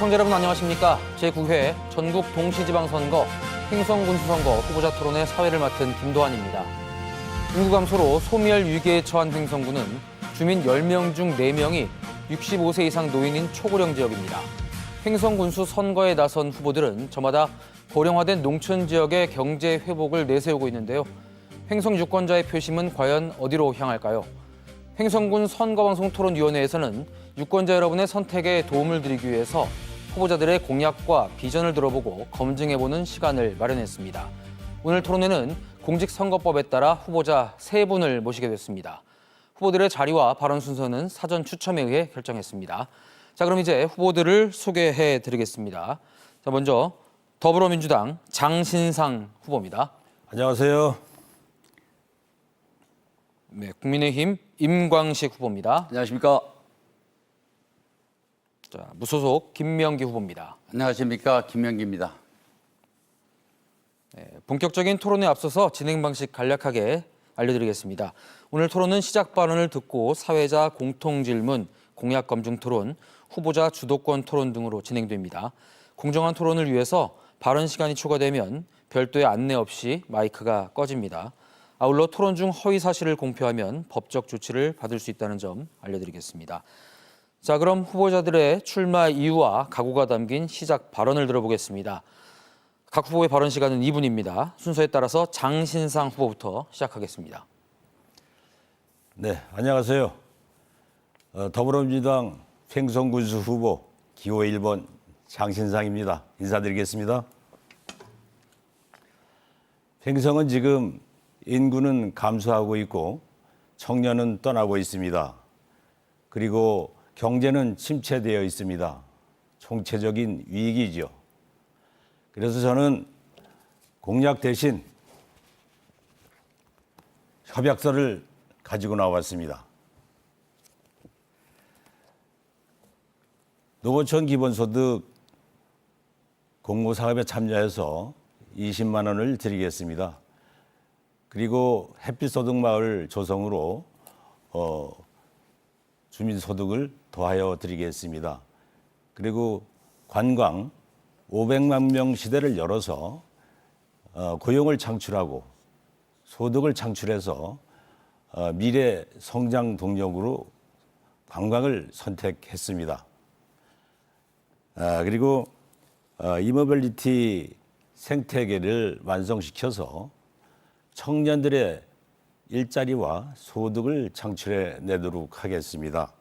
시청자 여러분 안녕하십니까. 제9회 전국 동시지방선거 횡성군수선거 후보자 토론회 사회를 맡은 김도환입니다. 인구 감소로 소멸 위기에 처한 횡성군은 주민 10명 중 4명이 65세 이상 노인인 초고령 지역입니다. 횡성군수 선거에 나선 후보들은 저마다 고령화된 농촌 지역의 경제 회복을 내세우고 있는데요. 횡성 유권자의 표심은 과연 어디로 향할까요? 횡성군 선거방송토론위원회에서는 유권자 여러분의 선택에 도움을 드리기 위해서 후보자들의 공약과 비전을 들어보고 검증해보는 시간을 마련했습니다. 오늘 토론회는 공직선거법에 따라 후보자 3분을 모시게 됐습니다. 후보들의 자리와 발언 순서는 사전 추첨에 의해 결정했습니다. 자, 그럼 이제 후보들을 소개해드리겠습니다. 자, 먼저 더불어민주당 장신상 후보입니다. 안녕하세요. 네, 국민의힘 임광식 후보입니다. 안녕하십니까. 자, 무소속 김명기 후보입니다. 안녕하십니까. 김명기입니다. 네, 본격적인 토론에 앞서서 진행 방식 간략하게 알려드리겠습니다. 오늘 토론은 시작 발언을 듣고 사회자 공통 질문, 공약 검증 토론, 후보자 주도권 토론 등으로 진행됩니다. 공정한 토론을 위해서 발언 시간이 초과되면 별도의 안내 없이 마이크가 꺼집니다. 아울러 토론 중 허위 사실을 공표하면 법적 조치를 받을 수 있다는 점 알려드리겠습니다. 자, 그럼 후보자들의 출마 이유와 각오가 담긴 시작 발언을 들어보겠습니다. 각 후보의 발언 시간은 2분입니다. 순서에 따라서 장신상 후보부터 시작하겠습니다. 네, 안녕하세요. 더불어민주당 횡성군수 후보 기호 1번 장신상입니다. 인사드리겠습니다. 횡성은 지금 인구는 감소하고 있고 청년은 떠나고 있습니다. 그리고 경제는 침체되어 있습니다. 총체적인 위기죠. 그래서 저는 공약 대신 협약서를 가지고 나왔습니다. 노원천 기본소득 공모사업에 참여해서 20만 원을 드리겠습니다. 그리고 햇빛소득마을 조성으로 주민소득을 더하여 드리겠습니다. 그리고 관광 500만 명 시대를 열어서 고용을 창출하고 소득을 창출해서 미래 성장 동력으로 관광을 선택했습니다. 그리고 이모빌리티 생태계를 완성시켜서 청년들의 일자리와 소득을 창출해 내도록 하겠습니다.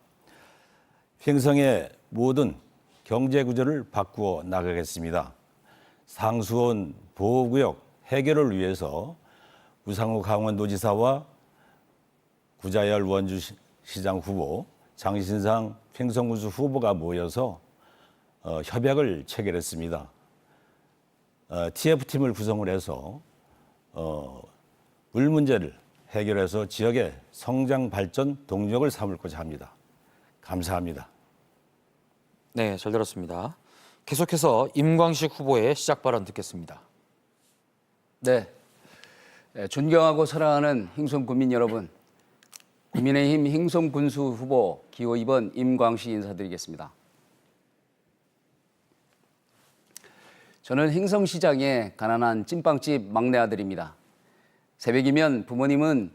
횡성의 모든 경제 구조를 바꾸어 나가겠습니다. 상수원 보호구역 해결을 위해서 우상호 강원도지사와 구자열 원주시장 후보, 장신상 횡성군수 후보가 모여서 협약을 체결했습니다. TF팀을 구성을 해서 물 문제를 해결해서 지역의 성장 발전 동력을 삼을고자 합니다. 감사합니다. 네, 잘 들었습니다. 계속해서 임광식 후보의 시작 발언 듣겠습니다. 네, 존경하고 사랑하는 횡성 군민 여러분, 국민의힘 횡성군수 후보 기호 2번 임광식 인사드리겠습니다. 저는 횡성시장의 가난한 찐빵집 막내 아들입니다. 새벽이면 부모님은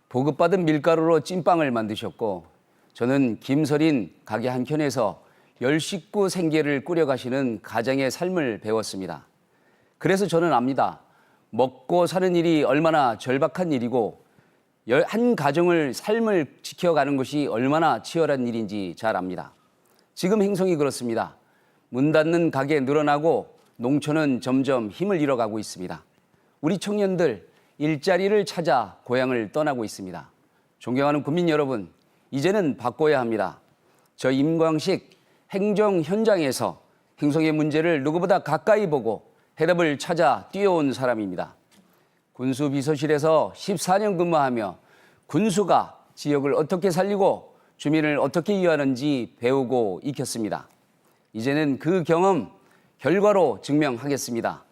보급받은 밀가루로 찐빵을 만드셨고 저는 김서린 가게 한켠에서 10식구 생계를 꾸려가시는 가장의 삶을 배웠습니다. 그래서 저는 압니다. 먹고 사는 일이 얼마나 절박한 일이고 한 가정을 삶을 지켜가는 것이 얼마나 치열한 일인지 잘 압니다. 지금 횡성이 그렇습니다. 문 닫는 가게 늘어나고 농촌은 점점 힘을 잃어가고 있습니다. 우리 청년들 일자리를 찾아 고향을 떠나고 있습니다. 존경하는 국민 여러분, 이제는 바꿔야 합니다. 저 임광식 행정 현장에서 횡성의 문제를 누구보다 가까이 보고 해답을 찾아 뛰어온 사람입니다. 군수 비서실에서 14년 근무하며 군수가 지역을 어떻게 살리고 주민을 어떻게 이해하는지 배우고 익혔습니다. 이제는 그 경험 결과로 증명하겠습니다.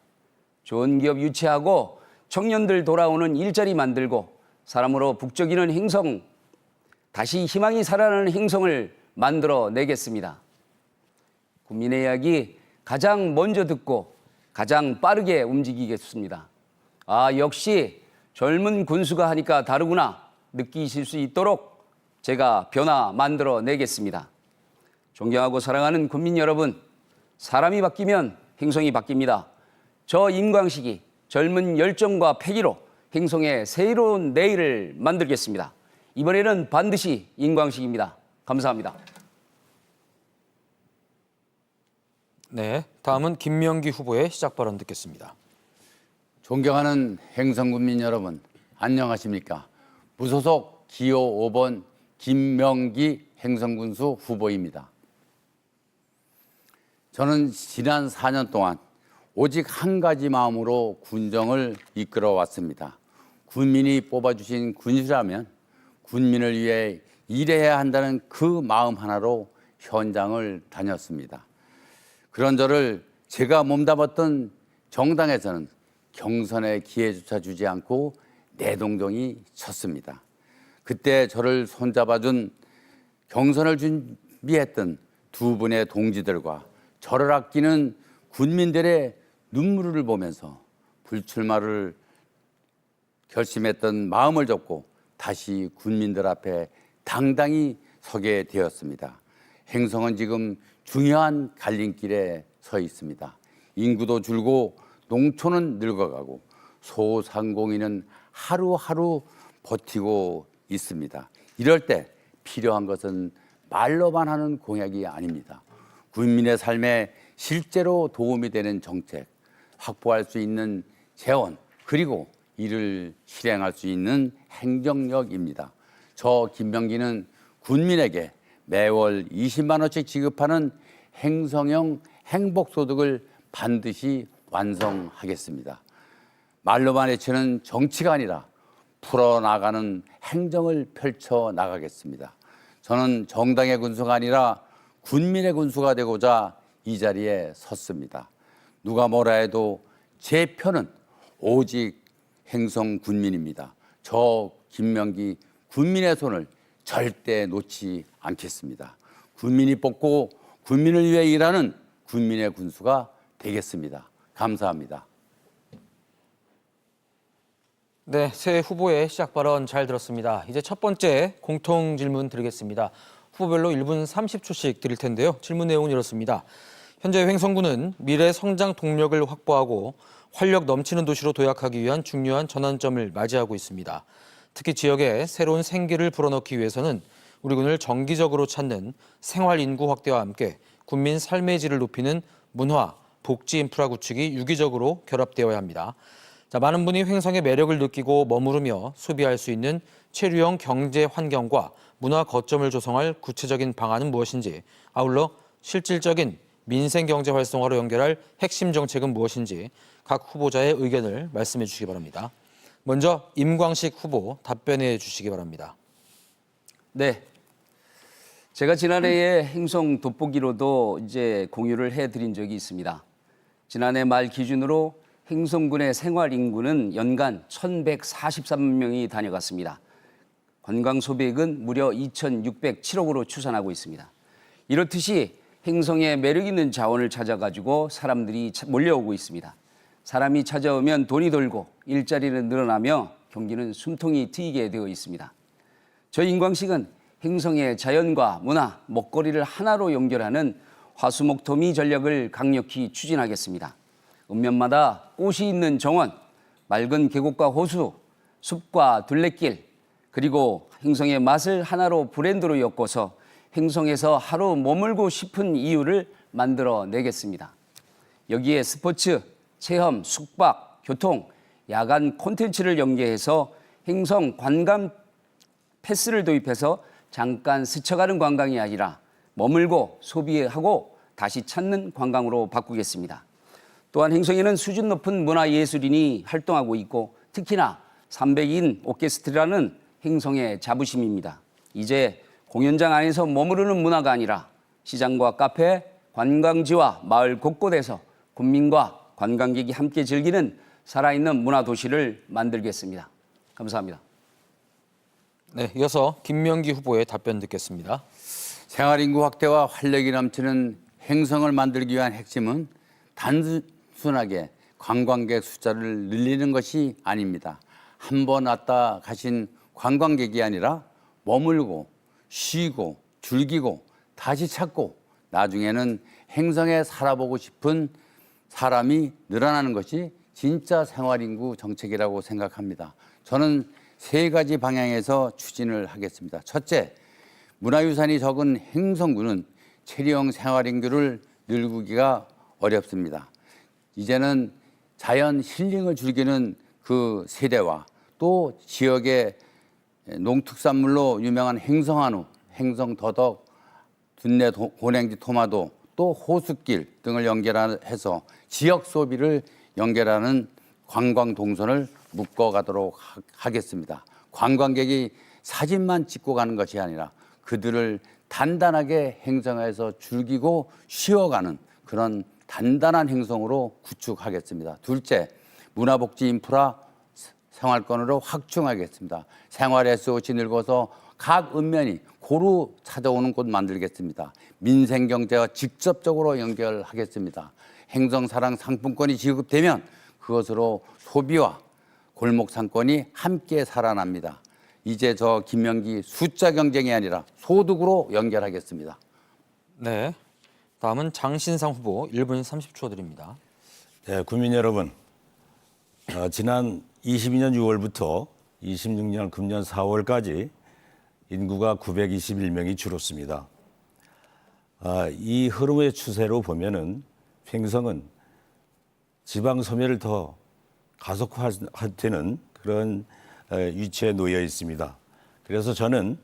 좋은 기업 유치하고 청년들 돌아오는 일자리 만들고 사람으로 북적이는 횡성, 다시 희망이 살아나는 횡성을 만들어 내겠습니다. 국민의 이야기 가장 먼저 듣고 가장 빠르게 움직이겠습니다. 아, 역시 젊은 군수가 하니까 다르구나 느끼실 수 있도록 제가 변화 만들어 내겠습니다. 존경하고 사랑하는 국민 여러분, 사람이 바뀌면 행성이 바뀝니다. 저 임광식이 젊은 열정과 패기로 행성의 새로운 내일을 만들겠습니다. 이번에는 반드시 임광식입니다. 감사합니다. 네, 다음은 김명기 후보의 시작 발언 듣겠습니다. 존경하는 행성군민 여러분, 안녕하십니까? 무소속 기호 5번 김명기 행성군수 후보입니다. 저는 지난 4년 동안 오직 한 가지 마음으로 군정을 이끌어 왔습니다. 군민이 뽑아주신 군수라면 군민을 위해 일해야 한다는 그 마음 하나로 현장을 다녔습니다. 그런 저를 제가 몸담았던 정당에서는 경선의 기회조차 주지 않고 내동정이 쳤습니다. 그때 저를 손잡아준 경선을 준비했던 두 분의 동지들과 저를 아끼는 군민들의 눈물을 보면서 불출마를 결심했던 마음을 접고 다시 군민들 앞에 당당히 서게 되었습니다. 행성은 지금 중요한 갈림길에 서 있습니다. 인구도 줄고 농촌은 늙어가고 소상공인은 하루하루 버티고 있습니다. 이럴 때 필요한 것은 말로만 하는 공약이 아닙니다. 국민의 삶에 실제로 도움이 되는 정책, 확보할 수 있는 재원, 그리고 이를 실행할 수 있는 행정력입니다. 저 김명기는 군민에게 매월 20만 원씩 지급하는 행성형 행복소득을 반드시 완성하겠습니다. 말로만 외치는 정치가 아니라 풀어나가는 행정을 펼쳐나가겠습니다. 저는 정당의 군수가 아니라 군민의 군수가 되고자 이 자리에 섰습니다. 누가 뭐라 해도 제 편은 오직 행성 군민입니다. 저 김명기 군민의 손을 절대 놓지 않겠습니다. 군민이 뽑고 군민을 위해 일하는 군민의 군수가 되겠습니다. 감사합니다. 네, 새 후보의 시작 발언 잘 들었습니다. 이제 첫 번째 공통 질문 드리겠습니다. 후보별로 1분 30초씩 드릴 텐데요. 질문 내용은 이렇습니다. 현재 횡성군은 미래 성장 동력을 확보하고 활력 넘치는 도시로 도약하기 위한 중요한 전환점을 맞이하고 있습니다. 특히 지역에 새로운 생기를 불어넣기 위해서는 우리 군을 정기적으로 찾는 생활 인구 확대와 함께 군민 삶의 질을 높이는 문화, 복지 인프라 구축이 유기적으로 결합되어야 합니다. 자, 많은 분이 횡성의 매력을 느끼고 머무르며 소비할 수 있는 체류형 경제 환경과 문화 거점을 조성할 구체적인 방안은 무엇인지, 아울러 실질적인 민생 경제 활성화로 연결할 핵심 정책은 무엇인지 각 후보자의 의견을 말씀해 주시기 바랍니다. 먼저 임광식 후보 답변해 주시기 바랍니다. 네. 제가 지난해에 행성 돋보기로도 이제 공유를 해드린 적이 있습니다. 지난해 말 기준으로 행성군의 생활 인구는 연간 1,143만 명이 다녀갔습니다. 관광 소비액은 무려 2,607억으로 추산하고 있습니다. 이렇듯이 행성에 매력 있는 자원을 찾아가지고 사람들이 몰려오고 있습니다. 사람이 찾아오면 돈이 돌고 일자리는 늘어나며 경기는 숨통이 트이게 되어 있습니다. 저희 임광식은 행성의 자연과 문화, 먹거리를 하나로 연결하는 화수목토미 전략을 강력히 추진하겠습니다. 읍면마다 꽃이 있는 정원, 맑은 계곡과 호수, 숲과 둘레길, 그리고 행성의 맛을 하나로 브랜드로 엮어서 행성에서 하루 머물고 싶은 이유를 만들어 내겠습니다. 여기에 스포츠, 체험, 숙박, 교통, 야간 콘텐츠를 연계해서 행성 관광 패스를 도입해서 잠깐 스쳐가는 관광이 아니라 머물고 소비하고 다시 찾는 관광으로 바꾸겠습니다. 또한 행성에는 수준 높은 문화예술인이 활동하고 있고 특히나 300인 오케스트라는 행성의 자부심입니다. 이제 공연장 안에서 머무르는 문화가 아니라 시장과 카페, 관광지와 마을 곳곳에서 국민과 관광객이 함께 즐기는 살아있는 문화도시를 만들겠습니다. 감사합니다. 네, 이어서 김명기 후보의 답변 듣겠습니다. 생활인구 확대와 활력이 넘치는 행성을 만들기 위한 핵심은 단순하게 관광객 숫자를 늘리는 것이 아닙니다. 한 번 왔다 가신 관광객이 아니라 머물고 쉬고 즐기고 다시 찾고 나중에는 행성에 살아보고 싶은 사람이 늘어나는 것이 진짜 생활인구 정책이라고 생각합니다. 저는 세 가지 방향에서 추진을 하겠습니다. 첫째, 문화유산이 적은 행성군은 체류형 생활인구를 늘리기가 어렵습니다. 이제는 자연 힐링을 즐기는 그 세대와 또 지역의 농특산물로 유명한 행성한우, 행성더덕, 둔내 고랭지 토마토, 또 호수길 등을 연결해서 지역 소비를 연결하는 관광 동선을 묶어가도록 하겠습니다. 관광객이 사진만 찍고 가는 것이 아니라 그들을 단단하게 행성에서 즐기고 쉬어가는 그런 단단한 행성으로 구축하겠습니다. 둘째, 문화복지 인프라 생활권으로 확충하겠습니다. 생활 SOC 늘고서 각 읍면이 고루 찾아오는 곳 만들겠습니다. 민생 경제와 직접적으로 연결하겠습니다. 행성사랑 상품권이 지급되면 그것으로 소비와 골목 상권이 함께 살아납니다. 이제 저 김명기 숫자 경쟁이 아니라 소득으로 연결하겠습니다. 네. 다음은 장신상 후보 1분 30초 드립니다. 네, 국민 여러분, 지난 22년 6월부터 26년 금년 4월까지 인구가 921명이 줄었습니다. 이 흐름의 추세로 보면은 횡성은 지방 소멸을 더 가속화되는 그런 위치에 놓여 있습니다. 그래서 저는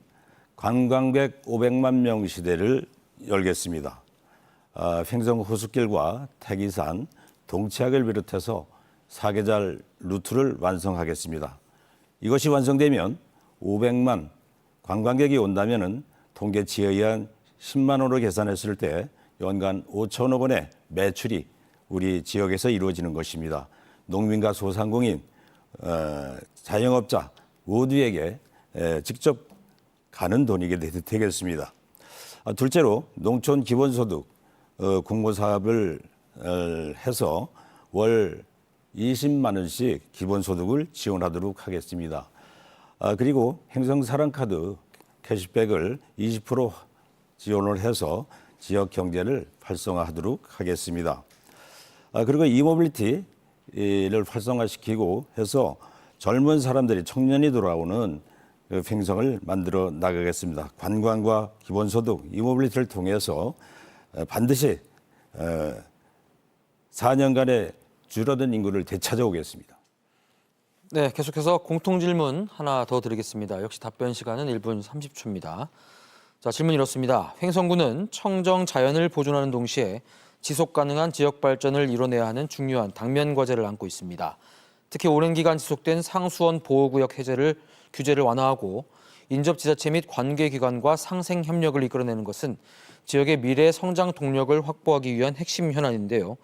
관광객 500만 명 시대를 열겠습니다. 횡성 호수길과 태기산, 동치학을 비롯해서 사계절 루트를 완성하겠습니다. 이것이 완성되면 500만 관광객이 온다면은 통계치에 의한 10만 원으로 계산했을 때 연간 5천억 원의 매출이 우리 지역에서 이루어지는 것입니다. 농민과 소상공인, 자영업자 모두에게 직접 가는 돈이 되겠습니다. 둘째로 농촌 기본소득 공모사업을 해서 월 20만 원씩 기본소득을 지원하도록 하겠습니다. 그리고 행성사랑카드 캐시백을 20% 지원을 해서 지역 경제를 활성화하도록 하겠습니다. 그리고 이모빌리티를 활성화시키고 해서 젊은 사람들이 청년이 돌아오는 횡성을 만들어 나가겠습니다. 관광과 기본소득, 이모빌리티를 통해서 반드시 4년간의 줄어든 인구를 되찾아오겠습니다. 네, 계속해서 공통질문 하나 더 드리겠습니다. 역시 답변 시간은 1분 30초입니다. 자, 질문 이렇습니다. 횡성군은 청정 자연을 보존하는 동시에 지속 가능한 지역 발전을 이뤄내야 하는 중요한 당면 과제를 안고 있습니다. 특히 오랜 기간 지속된 상수원 보호구역 규제를 완화하고 인접지자체 및 관계기관과 상생 협력을 이끌어내는 것은 지역의 미래 성장 동력을 확보하기 위한 핵심 현안인데요.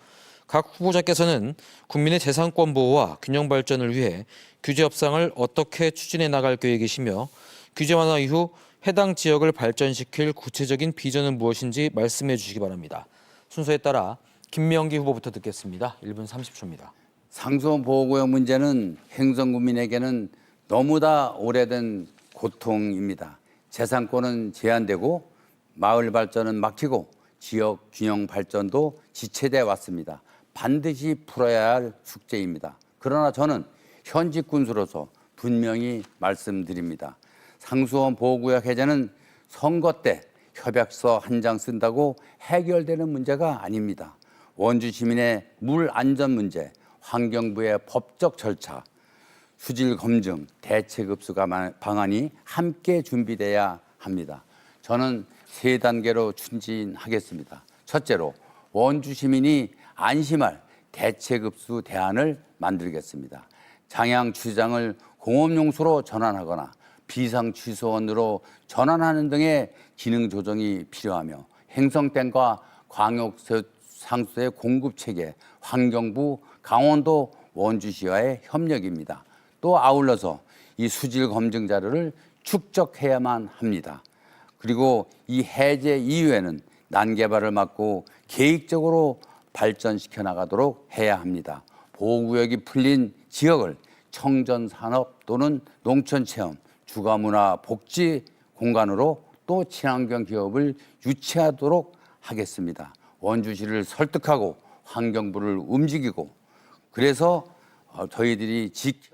각 후보자께서는 국민의 재산권 보호와 균형 발전을 위해 규제 협상을 어떻게 추진해 나갈 계획이시며 규제 완화 이후 해당 지역을 발전시킬 구체적인 비전은 무엇인지 말씀해 주시기 바랍니다. 순서에 따라 김명기 후보부터 듣겠습니다. 1분 30초입니다. 상수원 보호구역 문제는 행성구민에게는 너무나 오래된 고통입니다. 재산권은 제한되고 마을 발전은 막히고 지역 균형 발전도 지체돼 왔습니다. 반드시 풀어야 할 숙제입니다. 그러나 저는 현직 군수로서 분명히 말씀드립니다. 상수원 보호구역 해제는 선거 때 협약서 한 장 쓴다고 해결되는 문제가 아닙니다. 원주 시민의 물 안전 문제, 환경부의 법적 절차, 수질 검증, 대책급수 방안이 함께 준비돼야 합니다. 저는 세 단계로 추진하겠습니다. 첫째로 원주 시민이 안심할 대책급수 대안을 만들겠습니다. 장양 주차장을 공업용수로 전환하거나 비상취소원으로 전환하는 등의 기능 조정이 필요하며 행성댐과 광역상수의 공급체계, 환경부, 강원도 원주시와의 협력입니다. 또 아울러서 이 수질 검증 자료를 축적해야만 합니다. 그리고 이 해제 이후에는 난개발을 막고 계획적으로 발전시켜 나가도록 해야 합니다. 보호구역이 풀린 지역을 청전산업 또는 농촌체험, 주거문화 복지 공간으로 또 친환경 기업을 유치하도록 하겠습니다. 원주시를 설득하고 환경부를 움직이고 그래서 저희들이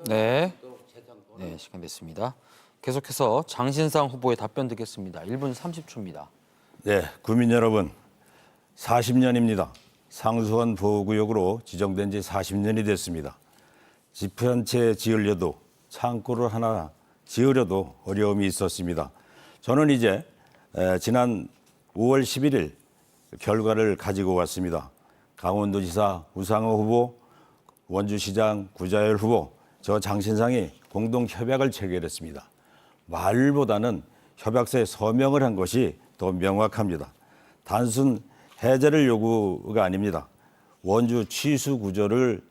네, 시간 됐습니다. 계속해서 장신상 후보의 답변 듣겠습니다. 1분 30초입니다. 네, 구민 여러분, 40년입니다. 상수원 보호구역으로 지정된 지 40년이 됐습니다. 집 한 채 지으려도 창고를 하나 지으려도 어려움이 있었습니다. 저는 이제 지난 5월 11일 결과를 가지고 왔습니다. 강원도지사 우상호 후보, 원주시장 구자열 후보, 저 장신상이 공동 협약을 체결했습니다. 말보다는 협약서에 서명을 한 것이 더 명확합니다. 단순 해제를 요구가 아닙니다. 원주 취수 구조를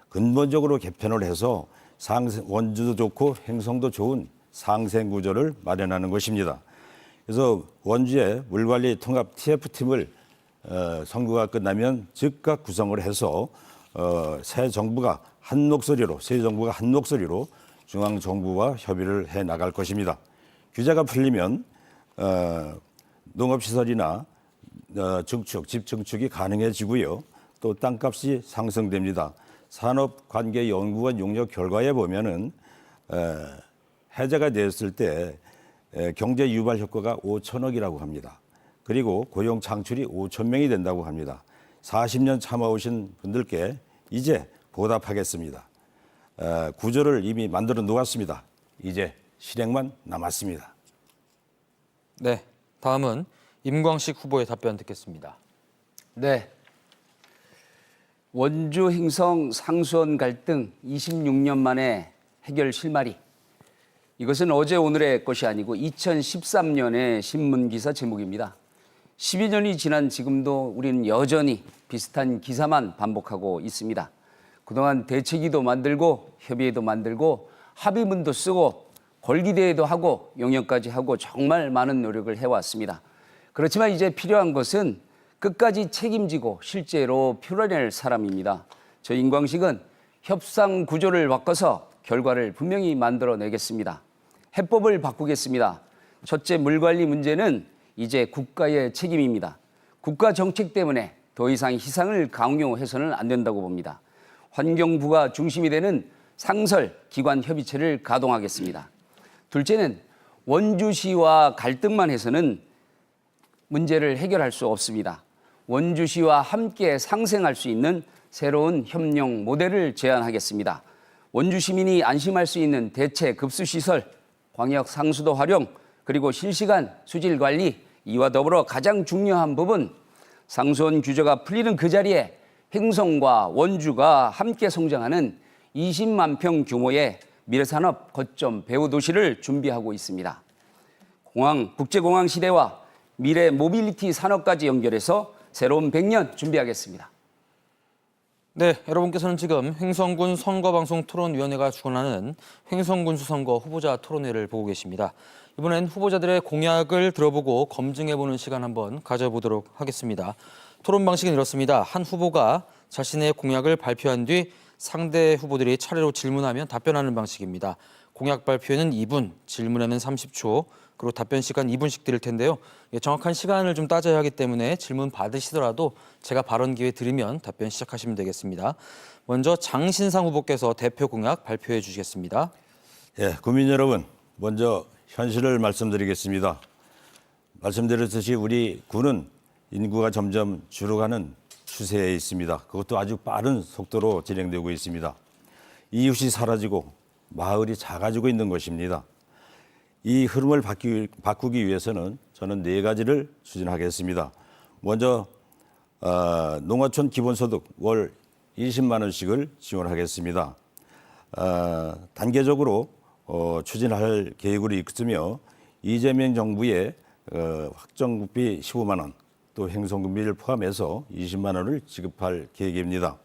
근본적으로 개편을 해서 원주도 좋고 행성도 좋은 상생 구조를 마련하는 것입니다. 그래서 원주의 물관리 통합 TF팀을 선거가 끝나면 즉각 구성을 해서 새 정부가 한 목소리로 중앙 정부와 협의를 해 나갈 것입니다. 규제가 풀리면 농업시설이나 집 증축이 가능해지고요. 또 땅값이 상승됩니다. 산업관계연구원 용역 결과에 보면은 해제가 됐을 때 경제 유발 효과가 5천억이라고 합니다. 그리고 고용 창출이 5천 명이 된다고 합니다. 40년 참아오신 분들께 이제 보답하겠습니다. 구조를 이미 만들어 놓았습니다. 이제 실행만 남았습니다. 네, 다음은 임광식 후보의 답변 듣겠습니다. 네. 원주 행성 상수원 갈등 26년 만에 해결 실마리. 이것은 어제 오늘의 것이 아니고 2013년의 신문기사 제목입니다. 12년이 지난 지금도 우리는 여전히 비슷한 기사만 반복하고 있습니다. 그동안 대책위도 만들고 협의회도 만들고 합의문도 쓰고 걸기대회도 하고 용역까지 하고 정말 많은 노력을 해왔습니다. 그렇지만 이제 필요한 것은 끝까지 책임지고 실제로 표현할 사람입니다. 저 임광식은 협상 구조를 바꿔서 결과를 분명히 만들어내겠습니다. 해법을 바꾸겠습니다. 첫째, 물관리 문제는 이제 국가의 책임입니다. 국가 정책 때문에 더 이상 희상을 강요해서는 안 된다고 봅니다. 환경부가 중심이 되는 상설 기관 협의체를 가동하겠습니다. 둘째는 원주시와 갈등만 해서는 문제를 해결할 수 없습니다. 원주시와 함께 상생할 수 있는 새로운 협력 모델을 제안하겠습니다. 원주 시민이 안심할 수 있는 대체 급수시설, 광역 상수도 활용, 그리고 실시간 수질 관리, 이와 더불어 가장 중요한 부분, 상수원 규제가 풀리는 그 자리에 행성과 원주가 함께 성장하는 20만 평 규모의 미래산업 거점 배후 도시를 준비하고 있습니다. 국제공항 시대와 미래 모빌리티 산업까지 연결해서 새로운 100년 준비하겠습니다. 네, 여러분께서는 지금 횡성군 선거방송토론위원회가 주관하는 횡성군수 선거 후보자 토론회를 보고 계십니다. 이번엔 후보자들의 공약을 들어보고 검증해보는 시간 한번 가져보도록 하겠습니다. 토론 방식은 이렇습니다. 한 후보가 자신의 공약을 발표한 뒤 상대 후보들이 차례로 질문하면 답변하는 방식입니다. 공약 발표에는 2분, 질문에는 30초, 그리고 답변 시간 2분씩 드릴 텐데요. 정확한 시간을 좀 따져야 하기 때문에 질문 받으시더라도 제가 발언 기회 드리면 답변 시작하시면 되겠습니다. 먼저 장신상 후보께서 대표 공약 발표해 주시겠습니다. 예, 국민 여러분, 먼저 현실을 말씀드리겠습니다. 말씀드렸듯이 우리 군은 인구가 점점 줄어가는 추세에 있습니다. 그것도 아주 빠른 속도로 진행되고 있습니다. 이웃이 사라지고 마을이 작아지고 있는 것입니다. 이 흐름을 바꾸기 위해서는 저는 4가지를 추진하겠습니다. 먼저 농어촌 기본소득 월 20만 원씩을 지원하겠습니다. 단계적으로 추진할 계획으로 있으며 이재명 정부의 확정국비 15만 원, 또 행성군비를 포함해서 20만 원을 지급할 계획입니다.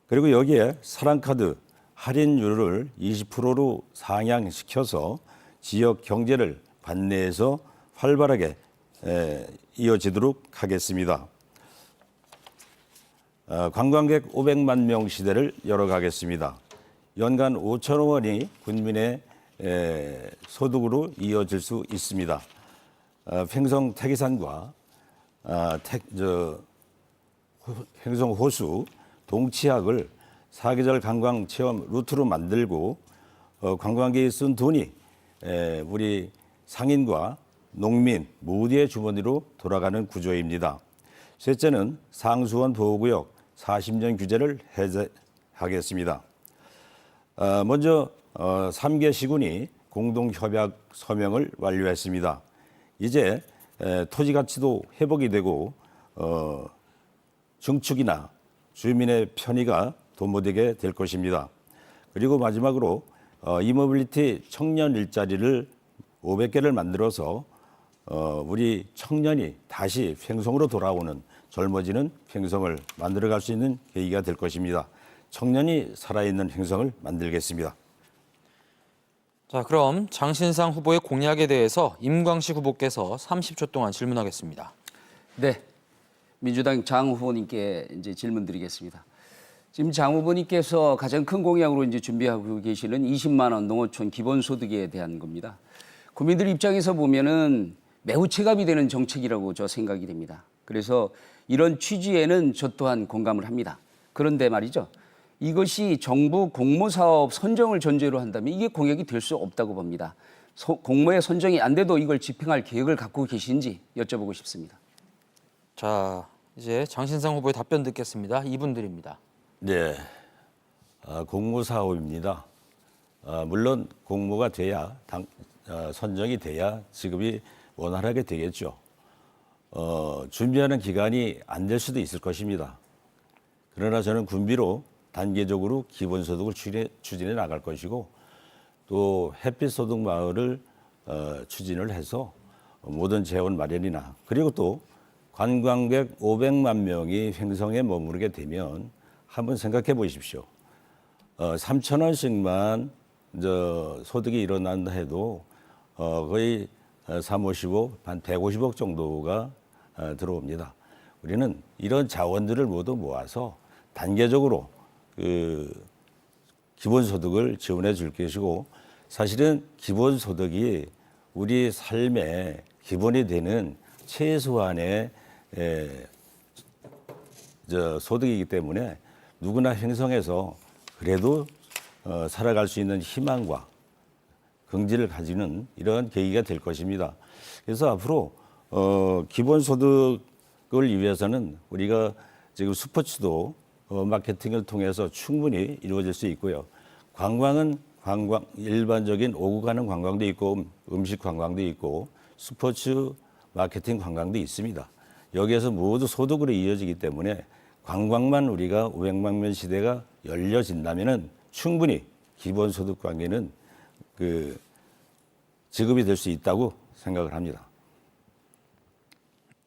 그리고 여기에 사랑카드 할인율을 20%로 상향시켜서 지역 경제를 관내에서 활발하게 이어지도록 하겠습니다. 관광객 500만 명 시대를 열어가겠습니다. 연간 5천억 원이 국민의 소득으로 이어질 수 있습니다. 횡성 태계산과 횡성 호수, 동치학을 사계절 관광 체험 루트로 만들고 관광객이 쓴 돈이 우리 상인과 농민 모두의 주머니로 돌아가는 구조입니다. 셋째는 상수원 보호구역 40년 규제를 해제하겠습니다. 먼저 3개 시군이 공동협약 서명을 완료했습니다. 이제 토지 가치도 회복이 되고 증축이나 주민의 편의가 도모되게 될 것입니다. 그리고 마지막으로 이모빌리티 청년 일자리를 500개를 만들어서 우리 청년이 다시 횡성으로 돌아오는 젊어지는 횡성을 만들어갈 수 있는 계기가 될 것입니다. 청년이 살아있는 횡성을 만들겠습니다. 자, 그럼 장신상 후보의 공약에 대해서 임광식 후보께서 30초 동안 질문하겠습니다. 네, 민주당 장 후보님께 이제 질문 드리겠습니다. 지금 장 후보님께서 가장 큰 공약으로 이제 준비하고 계시는 20만 원 농어촌 기본소득에 대한 겁니다. 국민들 입장에서 보면은 매우 체감이 되는 정책이라고 저 생각이 됩니다. 그래서 이런 취지에는 저 또한 공감을 합니다. 그런데 말이죠. 이것이 정부 공모사업 선정을 전제로 한다면 이게 공약이 될 수 없다고 봅니다. 공모의 선정이 안 돼도 이걸 집행할 계획을 갖고 계신지 여쭤보고 싶습니다. 자, 이제 장신상 후보의 답변 듣겠습니다. 이분들입니다. 네, 공모사업입니다. 물론 공모가 돼야 선정이 돼야 지급이 원활하게 되겠죠. 준비하는 기간이 안 될 수도 있을 것입니다. 그러나 저는 군비로 단계적으로 기본소득을 추진해 나갈 것이고 또 햇빛소득 마을을 추진을 해서 모든 재원 마련이나 그리고 또 관광객 500만 명이 횡성에 머무르게 되면 한번 생각해 보십시오. 3천 원씩만 소득이 일어난다 해도 거의 3, 55, 한 150억 정도가 들어옵니다. 우리는 이런 자원들을 모두 모아서 단계적으로 기본소득을 지원해 줄 것이고 사실은 기본소득이 우리 삶의 기본이 되는 최소한의 소득이기 때문에 누구나 횡성해서 그래도 살아갈 수 있는 희망과 긍지를 가지는 이런 계기가 될 것입니다. 그래서 앞으로 기본소득을 위해서는 우리가 지금 스포츠도 마케팅을 통해서 충분히 이루어질 수 있고요. 관광은 일반적인 오고 가는 관광도 있고 음식 관광도 있고 스포츠 마케팅 관광도 있습니다. 여기에서 모두 소득으로 이어지기 때문에 관광만 우리가 500만 명 시대가 열려진다면은 충분히 기본소득 관계는 지급이 될 수 있다고 생각을 합니다.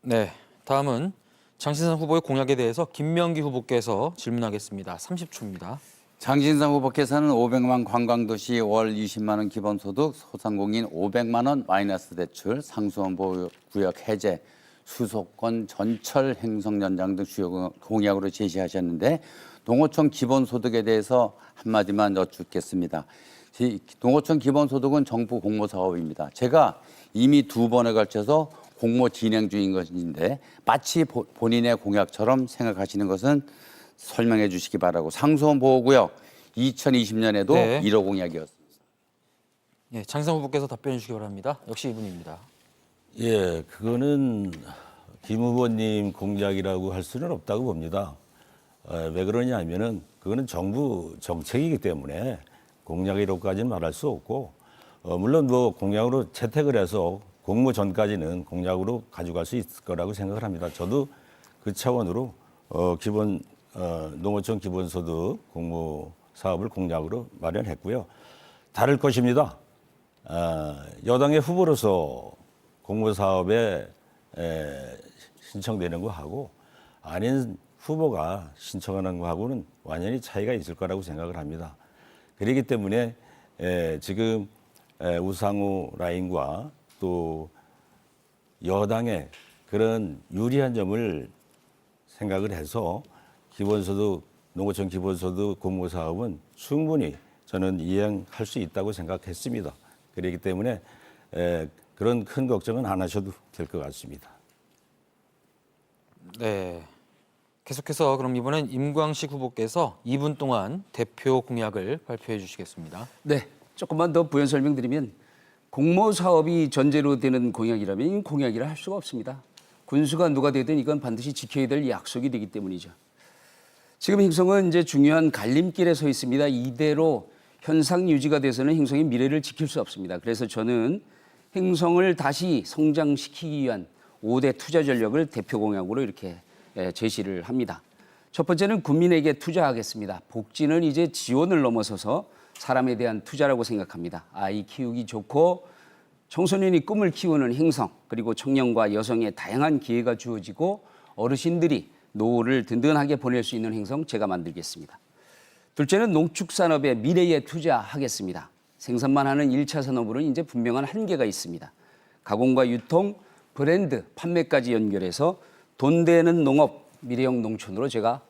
네, 다음은 장신상 후보의 공약에 대해서 김명기 후보께서 질문하겠습니다. 30초입니다. 장신상 후보께서는 500만 관광도시 월 20만 원 기본소득, 소상공인 500만 원 마이너스 대출, 상수원 보호구역 해제, 수도권 전철 횡성 연장 등 주요 공약으로 제시하셨는데 농어촌 기본소득에 대해서 한마디만 여쭙겠습니다. 농어촌 기본소득은 정부 공모사업입니다. 제가 이미 2번에 걸쳐서 공모 진행 중인 것인데 마치 본인의 공약처럼 생각하시는 것은 설명해 주시기 바라고. 상수원 보호구역 2020년에도 네. 1호 공약이었습니다. 예, 장신상 후보께서 답변해 주시기 바랍니다. 역시 이분입니다. 예, 그거는 김 후보님 공약이라고 할 수는 없다고 봅니다. 왜 그러냐 하면은 그거는 정부 정책이기 때문에 공약이라고까지는 말할 수 없고 물론 뭐 공약으로 채택을 해서 공모 전까지는 공약으로 가져갈 수 있을 거라고 생각을 합니다. 저도 그 차원으로 농어촌 기본소득 공모 사업을 공약으로 마련했고요. 다를 것입니다. 여당의 후보로서 공모 사업에 신청되는 거하고 아닌 후보가 신청하는 거하고는 완전히 차이가 있을 거라고 생각을 합니다. 그렇기 때문에 지금 우상호 라인과 또 여당의 그런 유리한 점을 생각을 해서 기본소득, 농어촌 기본소득 공모사업은 충분히 저는 이행할 수 있다고 생각했습니다. 그렇기 때문에 그런 큰 걱정은 안 하셔도 될 것 같습니다. 네. 계속해서 그럼 이번엔 임광식 후보께서 2분 동안 대표 공약을 발표해 주시겠습니다. 네, 조금만 더 부연 설명드리면 공모 사업이 전제로 되는 공약이라면 이 공약이라 할 수가 없습니다. 군수가 누가 되든 이건 반드시 지켜야 될 약속이 되기 때문이죠. 지금 행성은 이제 중요한 갈림길에 서 있습니다. 이대로 현상 유지가 돼서는 행성의 미래를 지킬 수 없습니다. 그래서 저는 행성을 다시 성장시키기 위한 5대 투자 전략을 대표 공약으로 이렇게 제시를 합니다. 첫 번째는 국민에게 투자하겠습니다. 복지는 이제 지원을 넘어서서 사람에 대한 투자라고 생각합니다. 아이 키우기 좋고 청소년이 꿈을 키우는 행성, 그리고 청년과 여성의 다양한 기회가 주어지고 어르신들이 노후를 든든하게 보낼 수 있는 행성 제가 만들겠습니다. 둘째는 농축산업의 미래에 투자하겠습니다. 생산만 하는 1차 산업으로는 이제 분명한 한계가 있습니다. 가공과 유통, 브랜드, 판매까지 연결해서 돈 되는 농업, 미래형 농촌으로 제가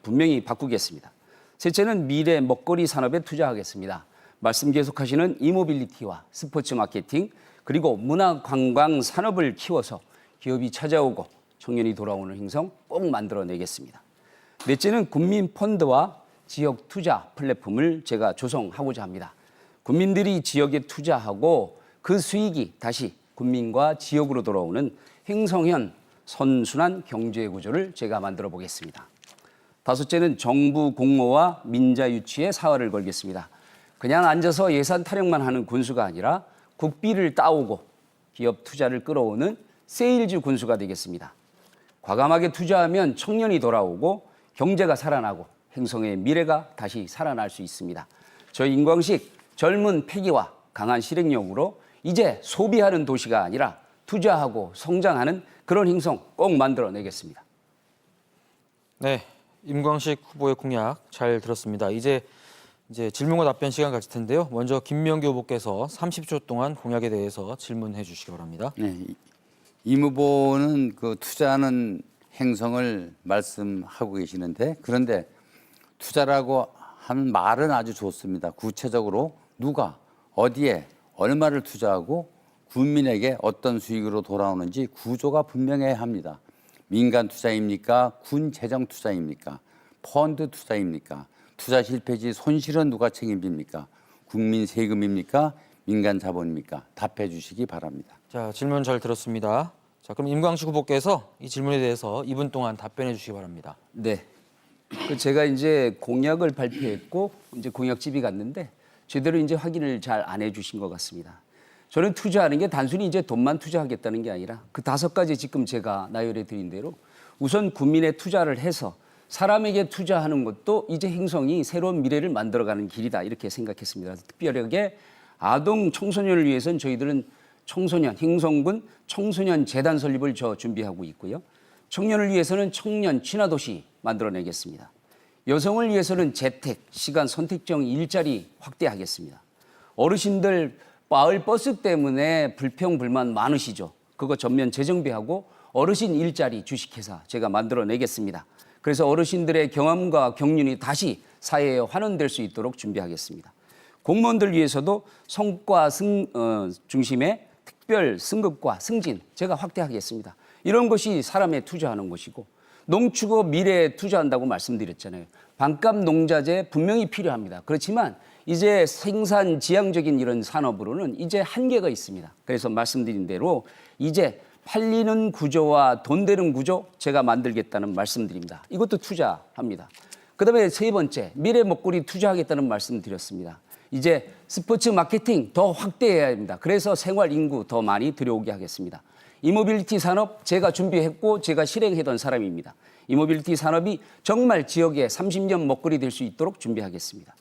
분명히 바꾸겠습니다. 셋째는 미래 먹거리 산업에 투자하겠습니다. 말씀 계속하시는 이모빌리티와 스포츠 마케팅, 그리고 문화 관광 산업을 키워서 기업이 찾아오고 청년이 돌아오는 행성 꼭 만들어내겠습니다. 넷째는 국민 펀드와 지역 투자 플랫폼을 제가 조성하고자 합니다. 국민들이 지역에 투자하고 그 수익이 다시 국민과 지역으로 돌아오는 행성현 선순환 경제 구조를 제가 만들어 보겠습니다. 다섯째는 정부 공모와 민자 유치에 사활을 걸겠습니다. 그냥 앉아서 예산 타령만 하는 군수가 아니라 국비를 따오고 기업 투자를 끌어오는 세일즈 군수가 되겠습니다. 과감하게 투자하면 청년이 돌아오고 경제가 살아나고 행성의 미래가 다시 살아날 수 있습니다. 저희 임광식 젊은 패기와 강한 실행력으로 이제 소비하는 도시가 아니라 투자하고 성장하는 그런 행성 꼭 만들어내겠습니다. 네, 임광식 후보의 공약 잘 들었습니다. 이제 질문과 답변 시간 가질 텐데요. 먼저 김명기 후보께서 30초 동안 공약에 대해서 질문해 주시기 바랍니다. 네, 임 후보는 그 투자하는 행성을 말씀하고 계시는데, 그런데 투자라고 하는 말은 아주 좋습니다. 구체적으로 누가 어디에 얼마를 투자하고 국민에게 어떤 수익으로 돌아오는지 구조가 분명해야 합니다. 민간 투자입니까? 군 재정 투자입니까? 펀드 투자입니까? 투자 실패 시 손실은 누가 책임집니까? 국민 세금입니까? 민간 자본입니까? 답해 주시기 바랍니다. 자, 질문 잘 들었습니다. 자, 그럼 임광식 후보께서 이 질문에 대해서 2분 동안 답변해 주시기 바랍니다. 네. 제가 이제 공약을 발표했고 이제 공약집이 갔는데 제대로 이제 확인을 잘 안 해주신 것 같습니다. 저는 투자하는 게 단순히 이제 돈만 투자하겠다는 게 아니라 그 5가지 지금 제가 나열해 드린 대로 우선 국민에 투자를 해서 사람에게 투자하는 것도 이제 행성이 새로운 미래를 만들어가는 길이다 이렇게 생각했습니다. 특별하게 아동 청소년을 위해서는 저희들은 청소년 행성군 청소년 재단 설립을 준비하고 있고요. 청년을 위해서는 청년 친화도시 만들어내겠습니다. 여성을 위해서는 재택, 시간 선택적 일자리 확대하겠습니다. 어르신들 마을 버스 때문에 불평, 불만 많으시죠. 그거 전면 재정비하고 어르신 일자리 주식회사 제가 만들어내겠습니다. 그래서 어르신들의 경험과 경륜이 다시 사회에 환원될 수 있도록 준비하겠습니다. 공무원들 위해서도 성과 중심의 특별 승급과 승진 제가 확대하겠습니다. 이런 것이 사람에 투자하는 것이고 농축업 미래에 투자한다고 말씀드렸잖아요. 반값 농자재 분명히 필요합니다. 그렇지만 이제 생산 지향적인 이런 산업으로는 이제 한계가 있습니다. 그래서 말씀드린 대로 이제 팔리는 구조와 돈 되는 구조 제가 만들겠다는 말씀드립니다. 이것도 투자합니다. 그다음에 세 번째 미래 먹거리 투자하겠다는 말씀드렸습니다. 이제 스포츠 마케팅 더 확대해야 합니다. 그래서 생활 인구 더 많이 들여오게 하겠습니다. 이모빌리티 산업 제가 준비했고 제가 실행하던 사람입니다. 이모빌리티 산업이 정말 지역의 30년 먹거리 될 수 있도록 준비하겠습니다.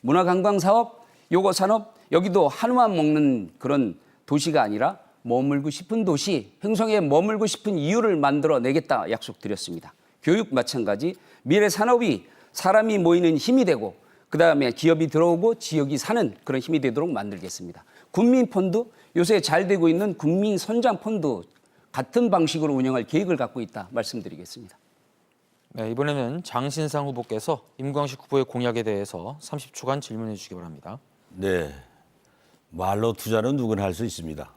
문화관광 사업, 요거 산업 여기도 한우만 먹는 그런 도시가 아니라 머물고 싶은 도시, 행성에 머물고 싶은 이유를 만들어내겠다 약속드렸습니다. 교육 마찬가지 미래 산업이 사람이 모이는 힘이 되고 그다음에 기업이 들어오고 지역이 사는 그런 힘이 되도록 만들겠습니다. 국민펀드 요새 잘 되고 있는 국민선장펀드 같은 방식으로 운영할 계획을 갖고 있다 말씀드리겠습니다. 네, 이번에는 장신상 후보께서 임광식 후보의 공약에 대해서 30초간 질문해 주시기 바랍니다. 네, 말로 투자는 누구나 할 수 있습니다.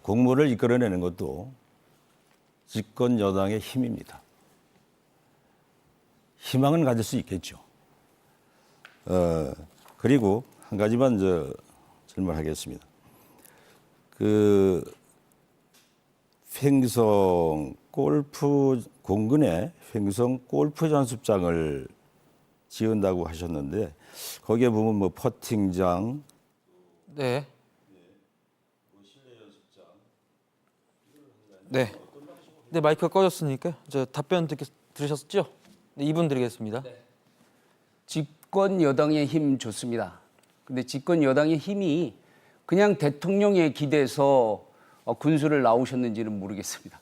공무를 이끌어내는 것도 집권 여당의 힘입니다. 희망은 가질 수 있겠죠. 그리고 한 가지만 질문하겠습니다. 횡성 골프 공근에 횡성 골프 연습장을 지은다고 하셨는데 거기에 보면 뭐 퍼팅장, 네. 네. 네, 마이크가 꺼졌으니까 저 답변 들으셨죠? 네, 2분 드리겠습니다. 집권 여당의 힘 좋습니다. 근데 집권 여당의 힘이 그냥 대통령에 기대서 군수를 나오셨는지는 모르겠습니다.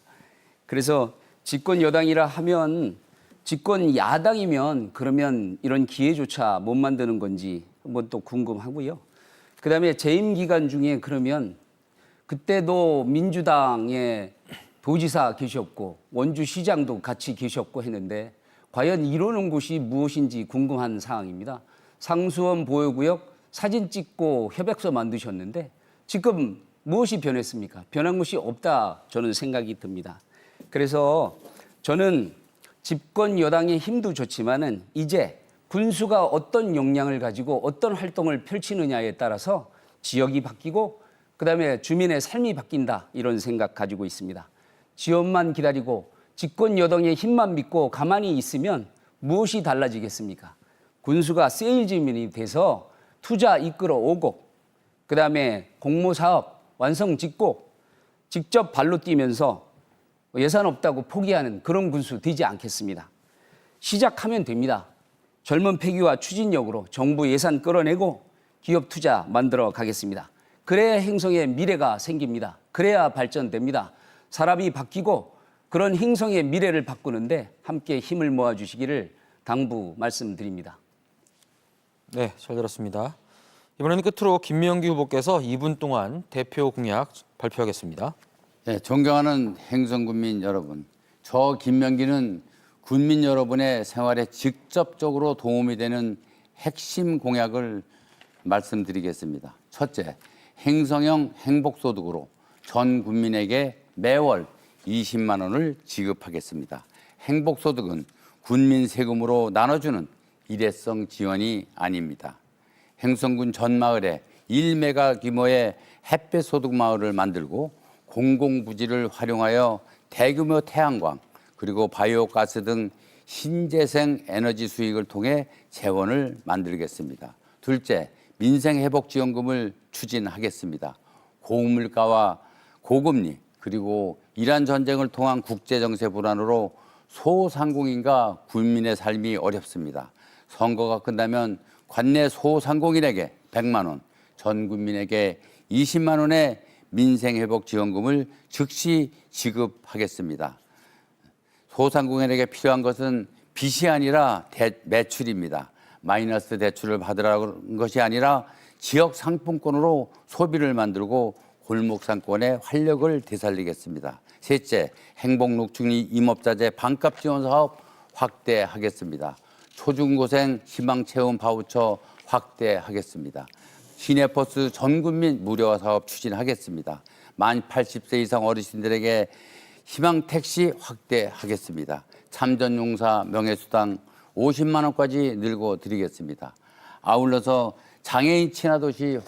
그래서 집권 여당이라 하면 집권 야당이면 그러면 이런 기회조차 못 만드는 건지 한번 또 궁금하고요. 그다음에 재임 기간 중에 그러면 그때도 민주당의 도지사 계셨고 원주시장도 같이 계셨고 했는데 과연 이루는 곳이 무엇인지 궁금한 사항입니다. 상수원 보호구역 사진 찍고 협약서 만드셨는데 지금 무엇이 변했습니까? 변한 것이 없다 저는 생각이 듭니다. 그래서 저는 집권 여당의 힘도 좋지만은 이제 군수가 어떤 역량을 가지고 어떤 활동을 펼치느냐에 따라서 지역이 바뀌고 그다음에 주민의 삶이 바뀐다 이런 생각 가지고 있습니다. 지원만 기다리고 집권 여당의 힘만 믿고 가만히 있으면 무엇이 달라지겠습니까? 군수가 세일즈맨이 돼서 투자 이끌어 오고 그다음에 공모사업 완성 짓고 직접 발로 뛰면서 예산 없다고 포기하는 그런 군수 되지 않겠습니다. 시작하면 됩니다. 젊은 패기와 추진력으로 정부 예산 끌어내고 기업 투자 만들어 가겠습니다. 그래야 행성의 미래가 생깁니다. 그래야 발전됩니다. 사람이 바뀌고 그런 행성의 미래를 바꾸는데 함께 힘을 모아주시기를 당부 말씀드립니다. 네, 잘 들었습니다. 이번에는 끝으로 김명기 후보께서 2분 동안 대표 공약 발표하겠습니다. 네, 존경하는 행성군민 여러분, 저 김명기는 군민 여러분의 생활에 직접적으로 도움이 되는 핵심 공약을 말씀드리겠습니다. 첫째, 행성형 행복소득으로 전 국민에게 매월 20만 원을 지급하겠습니다. 행복소득은 군민 세금으로 나눠주는 일회성 지원이 아닙니다. 행성군 전 마을에 1메가 규모의 햇빛소득 마을을 만들고 공공부지를 활용하여 대규모 태양광 그리고 바이오가스 등 신재생 에너지 수익을 통해 재원을 만들겠습니다. 둘째, 민생회복지원금을 추진하겠습니다. 고물가와 고금리 그리고 이란 전쟁을 통한 국제정세 불안으로 소상공인과 국민의 삶이 어렵습니다. 선거가 끝나면 관내 소상공인에게 100만 원, 전 국민에게 20만 원의 민생회복지원금을 즉시 지급하겠습니다. 소상공인에게 필요한 것은 빚이 아니라 매출입니다. 마이너스 대출을 받으라는 것이 아니라 지역 상품권으로 소비를 만들고 골목 상권의 활력을 되살리겠습니다. 셋째, 행복녹중리 임업자재 반값 지원 사업 확대하겠습니다. 초중고생 희망체험 바우처 확대하겠습니다. 시내버스 전 국민 무료화 사업 추진하겠습니다. 만 80세 이상 어르신들에게 희망택시 확대하겠습니다. 참전용사 명예수당 50만 원까지 늘고 드리겠습니다. 아울러서 장애인 친화도시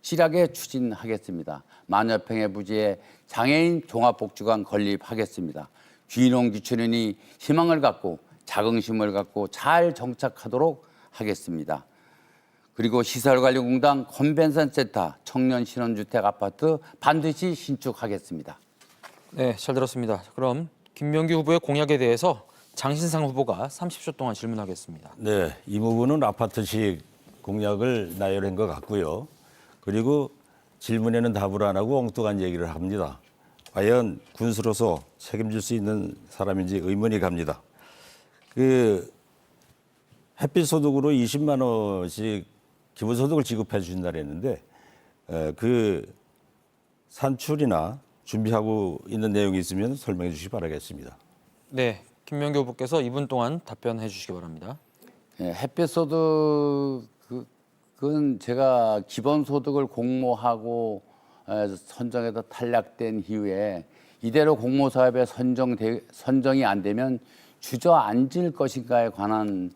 확실하게 추진하겠습니다. 만여평의 부지에 장애인 종합복지관 건립하겠습니다. 귀농 귀촌인이 희망을 갖고 자긍심을 갖고 잘 정착하도록 하겠습니다. 그리고 시설관리공단 컨벤션센터 청년 신혼주택 아파트 반드시 신축하겠습니다. 네, 잘 들었습니다. 그럼 김명기 후보의 공약에 대해서 장신상 후보가 30초 동안 질문하겠습니다. 네, 이 부분은 아파트식 공약을 나열한 것 같고요. 그리고 질문에는 답을 안 하고 엉뚱한 얘기를 합니다. 과연 군수로서 책임질 수 있는 사람인지 의문이 갑니다. 햇빛 소득으로 20만 원씩 기본소득을 지급해 주신다 그랬는데 그 산출이나 준비하고 있는 내용이 있으면 설명해 주시기 바라겠습니다. 네, 김명기 후보께서 2분 동안 답변해 주시기 바랍니다. 예, 햇빛소득은 제가 기본소득을 공모하고 선정해서 탈락된 이후에 이대로 공모사업에 선정이 안 되면 주저앉을 것인가에 관한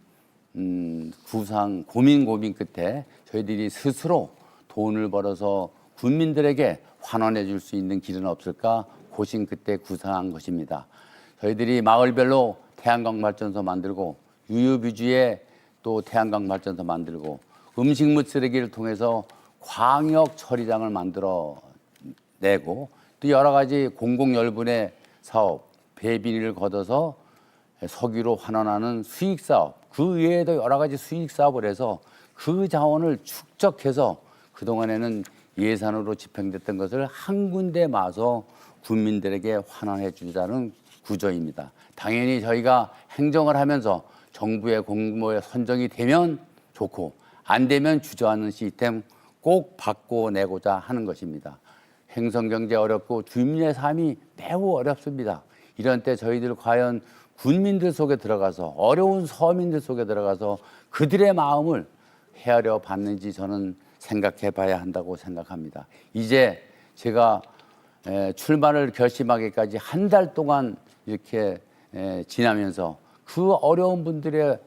고민 끝에 저희들이 스스로 돈을 벌어서 국민들에게 환원해 줄 수 있는 길은 없을까 고심 끝에 구상한 것입니다. 저희들이 마을별로 태양광 발전소 만들고 유유비주에 또 태양광 발전소 만들고 음식물 쓰레기를 통해서 광역 처리장을 만들어 내고 또 여러 가지 공공열분의 사업, 배비를 걷어서 석유로 환원하는 수익 사업, 그 외에도 여러 가지 수익 사업을 해서 그 자원을 축적해서 그동안에는 예산으로 집행됐던 것을 한 군데 마서 국민들에게 환원해 주자는 구조입니다. 당연히 저희가 행정을 하면서 정부의 공모에 선정이 되면 좋고 안 되면 주저하는 시스템 꼭 바꿔내고자 하는 것입니다. 행성경제 어렵고 주민의 삶이 매우 어렵습니다. 이런 때 저희들 과연 군민들 속에 들어가서 어려운 서민들 속에 들어가서 그들의 마음을 헤아려 봤는지 저는 생각해 봐야 한다고 생각합니다. 이제 제가 출마를 결심하기까지 한 달 동안 이렇게 지나면서 그 어려운 분들의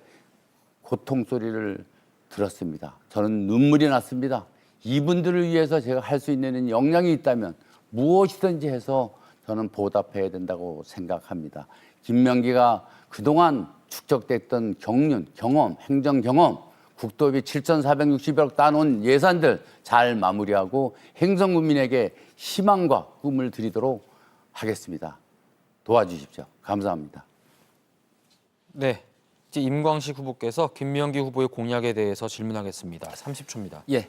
고통 소리를 들었습니다. 저는 눈물이 났습니다. 이분들을 위해서 제가 할 수 있는 역량이 있다면 무엇이든지 해서 저는 보답해야 된다고 생각합니다. 김명기가 그동안 축적됐던 경험, 행정 경험, 국도비 7,460억 따놓은 예산들 잘 마무리하고 행성국민에게 희망과 꿈을 드리도록 하겠습니다. 도와주십시오. 감사합니다. 네, 이제 임광식 후보께서 김명기 후보의 공약에 대해서 질문하겠습니다. 30초입니다. 예.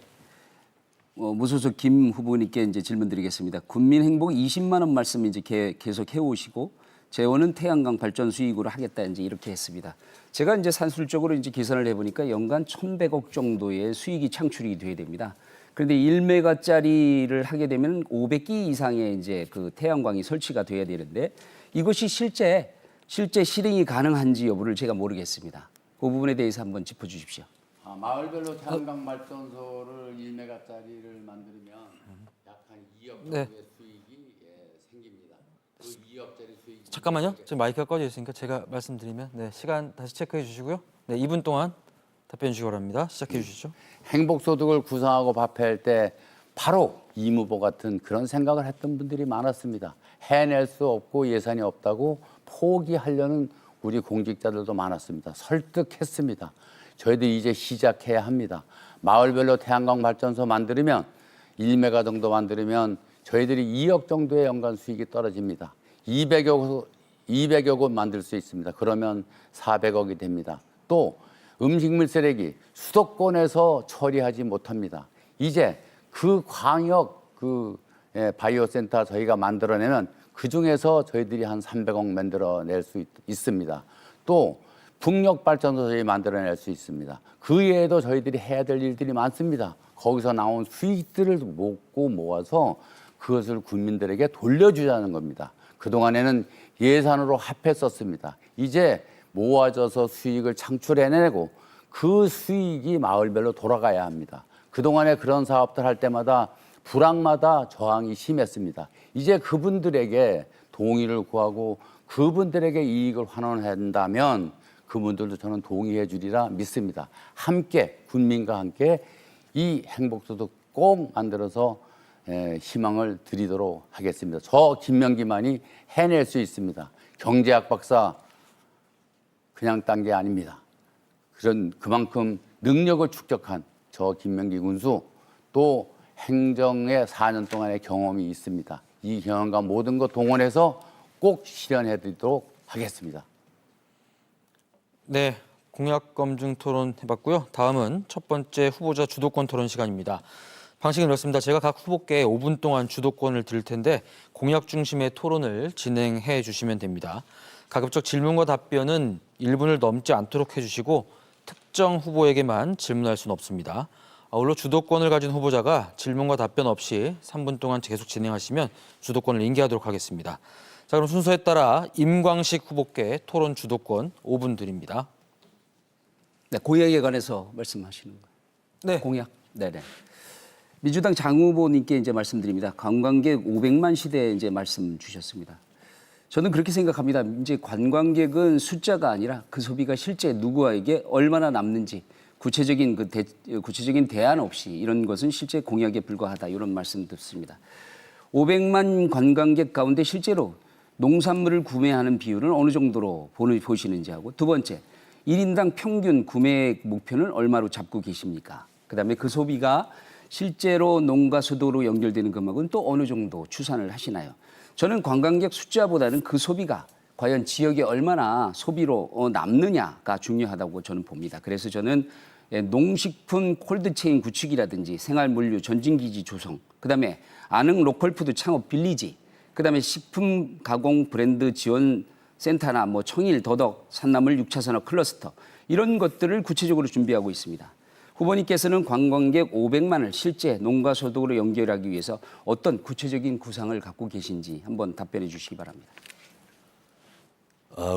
무소속 김 후보님께 이제 질문드리겠습니다. 국민 행복 20만 원 말씀 이제 계속 해오시고 재원은 태양광 발전 수익으로 하겠다 이제 이렇게 했습니다. 제가 이제 산술적으로 이제 계산을 해보니까 연간 1,100억 정도의 수익이 창출이 돼야 됩니다. 그런데 1메가짜리를 하게 되면 500기 이상의 이제 그 태양광이 설치가 돼야 되는데 이것이 실제 실행이 가능한지 여부를 제가 모르겠습니다. 그 부분에 대해서 한번 짚어주십시오. 마을별로 태양광 발전소를 1메가짜리를 만들면 약 한 2억 네. 정도의 수익이 생깁니다. 그 2억짜리 수익이 잠깐만요. 지금 마이크가 꺼져 있으니까 제가 말씀드리면 시간 다시 체크해 주시고요. 2분 동안 답변 주시기 바랍니다. 시작해 주시죠. 행복소득을 구성하고 밥할 때 바로 이무보 같은 그런 생각을 했던 분들이 많았습니다. 해낼 수 없고 예산이 없다고 포기하려는 우리 공직자들도 많았습니다. 설득했습니다. 저희들이 이제 시작해야 합니다. 마을별로 태양광 발전소 만들면 1메가 정도 만들면 저희들이 2억 정도의 연간 수익이 떨어집니다. 200여 곳 만들 수 있습니다. 그러면 400억이 됩니다. 또 음식물 쓰레기 수도권에서 처리하지 못합니다. 이제 그 광역 바이오 센터 저희가 만들어내면 그 중에서 저희들이 한 300억 만들어낼 수 있습니다. 또 풍력 발전소 저희 만들어낼 수 있습니다. 그 외에도 저희들이 해야 될 일들이 많습니다. 거기서 나온 수익들을 모아서 그것을 국민들에게 돌려주자는 겁니다. 그동안에는 예산으로 합했었습니다. 이제 모아져서 수익을 창출해내고 그 수익이 마을별로 돌아가야 합니다. 그동안에 그런 사업들 할 때마다 불황마다 저항이 심했습니다. 이제 그분들에게 동의를 구하고 그분들에게 이익을 환원한다면 그분들도 저는 동의해 주리라 믿습니다. 함께 국민과 함께 이 행복소득 꼭 만들어서 희망을 드리도록 하겠습니다. 저 김명기만이 해낼 수 있습니다. 경제학 박사 그냥 딴 게 아닙니다. 그만큼 능력을 축적한 저 김명기 군수 또 행정의 4년 동안의 경험이 있습니다. 이 경험과 모든 것 동원해서 꼭 실현해 드리도록 하겠습니다. 네, 공약 검증 토론 해봤고요. 다음은 첫 번째 후보자 주도권 토론 시간입니다. 방식은 이렇습니다. 제가 각 후보께 5분 동안 주도권을 드릴 텐데 공약 중심의 토론을 진행해 주시면 됩니다. 가급적 질문과 답변은 1분을 넘지 않도록 해주시고 특정 후보에게만 질문할 수는 없습니다. 아울러 주도권을 가진 후보자가 질문과 답변 없이 3분 동안 계속 진행하시면 주도권을 인계하도록 하겠습니다. 자, 그럼 순서에 따라 임광식 후보께 토론 주도권 5분 드립니다. 네, 공약에 관해서 말씀하시는 거예요. 네. 공약. 네네. 민주당 장 후보님께 이제 말씀드립니다. 관광객 500만 시대 이제 말씀 주셨습니다. 저는 그렇게 생각합니다. 이제 관광객은 숫자가 아니라 그 소비가 실제 누구에게 얼마나 남는지 구체적인 구체적인 대안 없이 이런 것은 실제 공약에 불과하다 이런 말씀 듣습니다. 500만 관광객 가운데 실제로 농산물을 구매하는 비율은 어느 정도로 보시는지 하고 두 번째 1인당 평균 구매 목표는 얼마로 잡고 계십니까? 그다음에 그 소비가 실제로 농가 수도로 연결되는 금액은 또 어느 정도 추산을 하시나요? 저는 관광객 숫자보다는 그 소비가 과연 지역에 얼마나 소비로 남느냐가 중요하다고 저는 봅니다. 그래서 저는 농식품 콜드체인 구축이라든지 생활물류 전진기지 조성, 그다음에 안흥 로컬푸드 창업 빌리지, 그다음에 식품 가공 브랜드 지원 센터나 뭐 청일, 더덕, 산나물 6차 산업 클러스터 이런 것들을 구체적으로 준비하고 있습니다. 후보님께서는 관광객 500만을 실제 농가 소득으로 연결하기 위해서 어떤 구체적인 구상을 갖고 계신지 한번 답변해 주시기 바랍니다.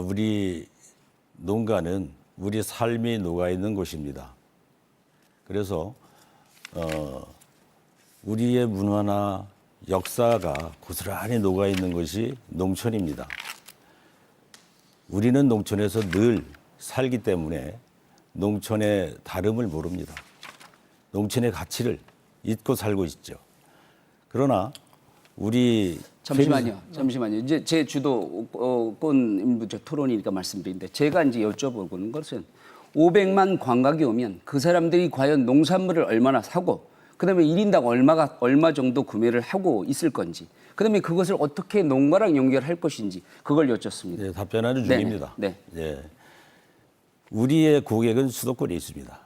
우리 농가는 우리 삶이 녹아 있는 곳입니다. 그래서 우리의 문화나 역사가 고스란히 녹아 있는 것이 농촌입니다. 우리는 농촌에서 늘 살기 때문에 농촌의 다름을 모릅니다. 농촌의 가치를 잊고 살고 있죠. 그러나 우리 잠시만요. 이제 제 주도권 인부 토론이니까 말씀드리는데 제가 이제 여쭤보는 것은 500만 관광이 오면 그 사람들이 과연 농산물을 얼마나 사고 그다음에 1인당 얼마 정도 구매를 하고 있을 건지 그다음에 그것을 어떻게 농가랑 연결할 것인지 그걸 여쭙습니다. 네, 답변하는 중입니다. 네. 예. 우리의 고객은 수도권에 있습니다.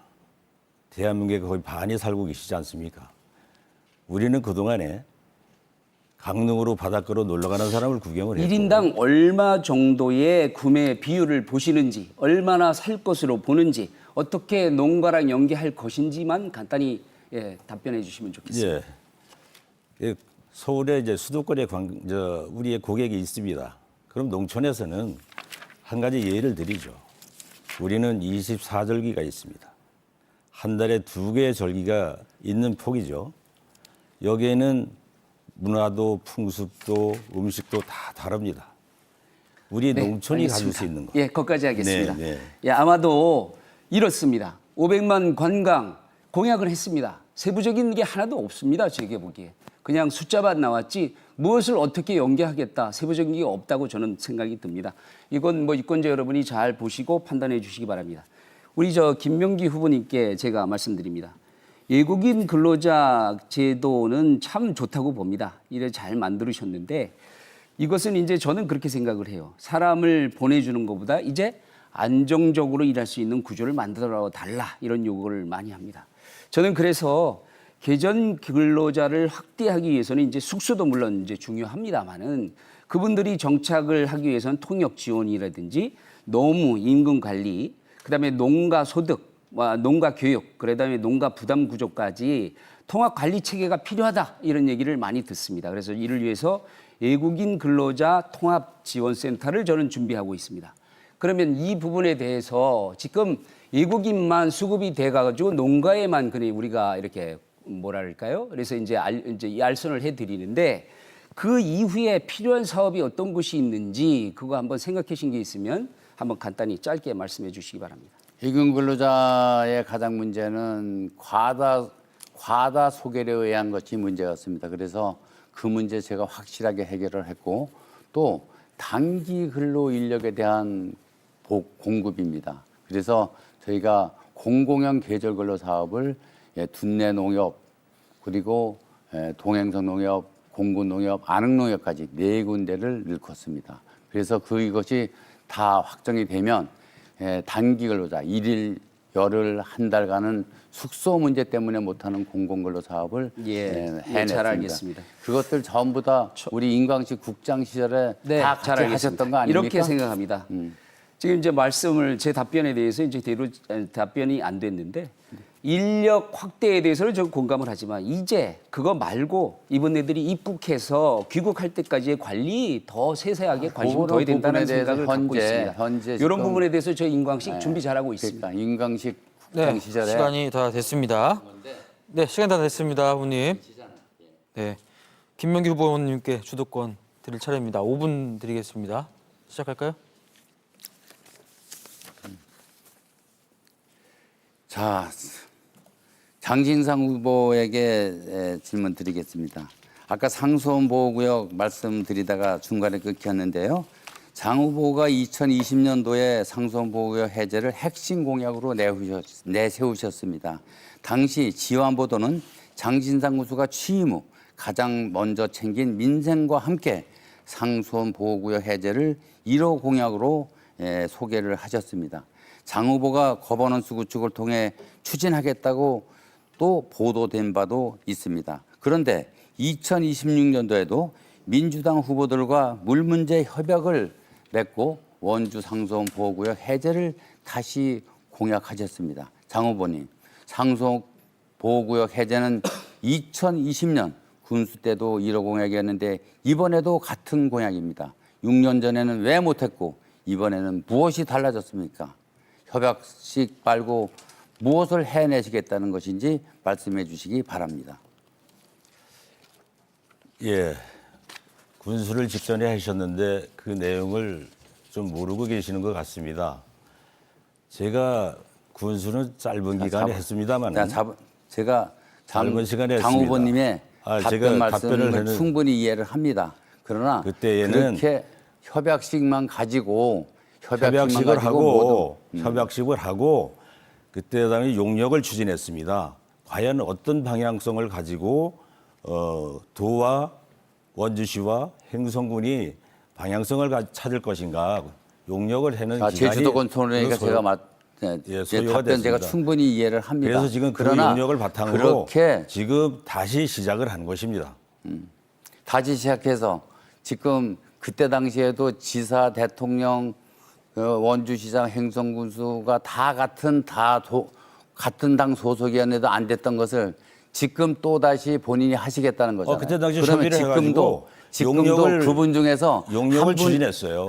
대한민국의 거의 반이 살고 계시지 않습니까? 우리는 그동안에 강릉으로 바닷가로 놀러가는 사람을 구경을 했고 1인당 얼마 정도의 구매 비율을 보시는지 얼마나 살 것으로 보는지 어떻게 농가랑 연계할 것인지만 간단히 답변해 주시면 좋겠습니다. 예. 서울에 이제 수도권에 우리의 고객이 있습니다. 그럼 농촌에서는 한 가지 예를 드리죠. 우리는 24절기가 있습니다. 한 달에 2개의 절기가 있는 폭이죠. 여기에는 문화도 풍습도 음식도 다 다릅니다. 우리 농촌이 가질 수 있는 것. 예, 거기까지 하겠습니다. 네, 네. 예, 아마도 이렇습니다. 500만 관광 공약을 했습니다. 세부적인 게 하나도 없습니다. 제게 보기에. 그냥 숫자만 나왔지 무엇을 어떻게 연계하겠다 세부적인 게 없다고 저는 생각이 듭니다. 이건 뭐 유권자 여러분이 잘 보시고 판단해 주시기 바랍니다. 우리 김명기 후보님께 제가 말씀드립니다. 외국인 근로자 제도는 참 좋다고 봅니다. 이래 잘 만들으셨는데 이것은 이제 저는 그렇게 생각을 해요. 사람을 보내주는 것보다 이제 안정적으로 일할 수 있는 구조를 만들어 달라 이런 요구를 많이 합니다. 저는 그래서 계전 근로자를 확대하기 위해서는 이제 숙소도 물론 이제 중요합니다만은 그분들이 정착을 하기 위해서는 통역 지원이라든지 노무 임금 관리, 그다음에 농가 소득, 농가 교육, 그다음에 농가 부담 구조까지 통합 관리 체계가 필요하다 이런 얘기를 많이 듣습니다. 그래서 이를 위해서 외국인 근로자 통합 지원센터를 저는 준비하고 있습니다. 그러면 이 부분에 대해서 지금 외국인만 수급이 돼가지고 농가에만 그냥 우리가 이렇게 뭐랄까요? 그래서 이제 이 알선을 해드리는데 그 이후에 필요한 사업이 어떤 것이 있는지 그거 한번 생각하신 게 있으면 한번 간단히 짧게 말씀해 주시기 바랍니다. 외국인 근로자의 가장 문제는 과다 소결에 의한 것이 문제였습니다. 그래서 그 문제 제가 확실하게 해결을 했고 또 단기 근로 인력에 대한 공급입니다. 그래서 저희가 공공형 계절 근로 사업을 둔내 농협 그리고 동행성 농협, 공군 농협, 안흥 농협까지 4군데를 일컫습니다. 그래서 이것이 다 확정이 되면 단기 근로자 1일, 열흘, 한 달간은 숙소 문제 때문에 못하는 공공근로 사업을 해냈습니다. 잘 알겠습니다. 그것들 전부 다 우리 임광식 국장 시절에 다 같이 하셨던 거 아닙니까? 이렇게 생각합니다. 지금 이제 제 답변에 대해서 이제 대로 답변이 안 됐는데 인력 확대에 대해서는 저 공감을 하지만 이제 그거 말고 이분들이 입국해서 귀국할 때까지의 관리 더 세세하게 관심을 둬야 된다는 부분에 대해서 생각을 갖고 있습니다. 현재 이런 지금 부분에 대해서 저희 인광식 준비 잘하고 있습니다. 그러니까 인강식 국장 네, 시절에 시간이 다 됐습니다. 네, 시간 다 됐습니다, 후보님. 네, 김명기 후보님께 주도권 드릴 차례입니다. 5분 드리겠습니다. 시작할까요? 자, 장진상 후보에게 질문 드리겠습니다. 아까 상수원 보호구역 말씀드리다가 중간에 끊겼는데요. 장 후보가 2020년도에 상수원 보호구역 해제를 핵심 공약으로 내세우셨습니다. 당시 지환보도는 장진상 후보가 취임 후 가장 먼저 챙긴 민생과 함께 상수원 보호구역 해제를 1호 공약으로 소개를 하셨습니다. 장 후보가 거버넌스 구축을 통해 추진하겠다고 또 보도된 바도 있습니다. 그런데 2026년도에도 민주당 후보들과 물 문제 협약을 맺고 원주 상수원 보호구역 해제를 다시 공약하셨습니다. 장 후보님, 상수원 보호구역 해제는 2020년 군수 때도 1호 공약이었는데 이번에도 같은 공약입니다. 6년 전에는 왜 못했고 이번에는 무엇이 달라졌습니까? 협약식 말고 무엇을 해내시겠다는 것인지 말씀해 주시기 바랍니다. 예, 군수를 직전에 하셨는데 그 내용을 좀 모르고 계시는 것 같습니다. 제가 군수는 짧은 기간에 했습니다만 제가 짧은 시간에 장 했습니다. 후보님의 제가 말씀을 답변을 충분히 이해를 합니다. 그러나 그때에는 그렇게 협약식만 가지고 협약식을 하고 협약식을 하고 그때 당시 용역을 추진했습니다. 과연 어떤 방향성을 가지고 도와 원주시와 행성군이 방향성을 찾을 것인가 용역을 해는 기간이 제주도권 토론회가 제가 소요가 답변 제가 됐습니다. 충분히 이해를 합니다. 그래서 지금 그 그러나 용역을 바탕으로 그렇게 지금 다시 시작을 한 것입니다. 다시 시작해서 지금 그때 당시에도 지사, 대통령, 원주시장, 행성군수가 다 같은 당 소속이었는데도 안 됐던 것을 지금 또 다시 본인이 하시겠다는 거잖아요. 그때 당시 그러면 협의를 해가지고 지금도 그분 중에서 용역을 추진했어요.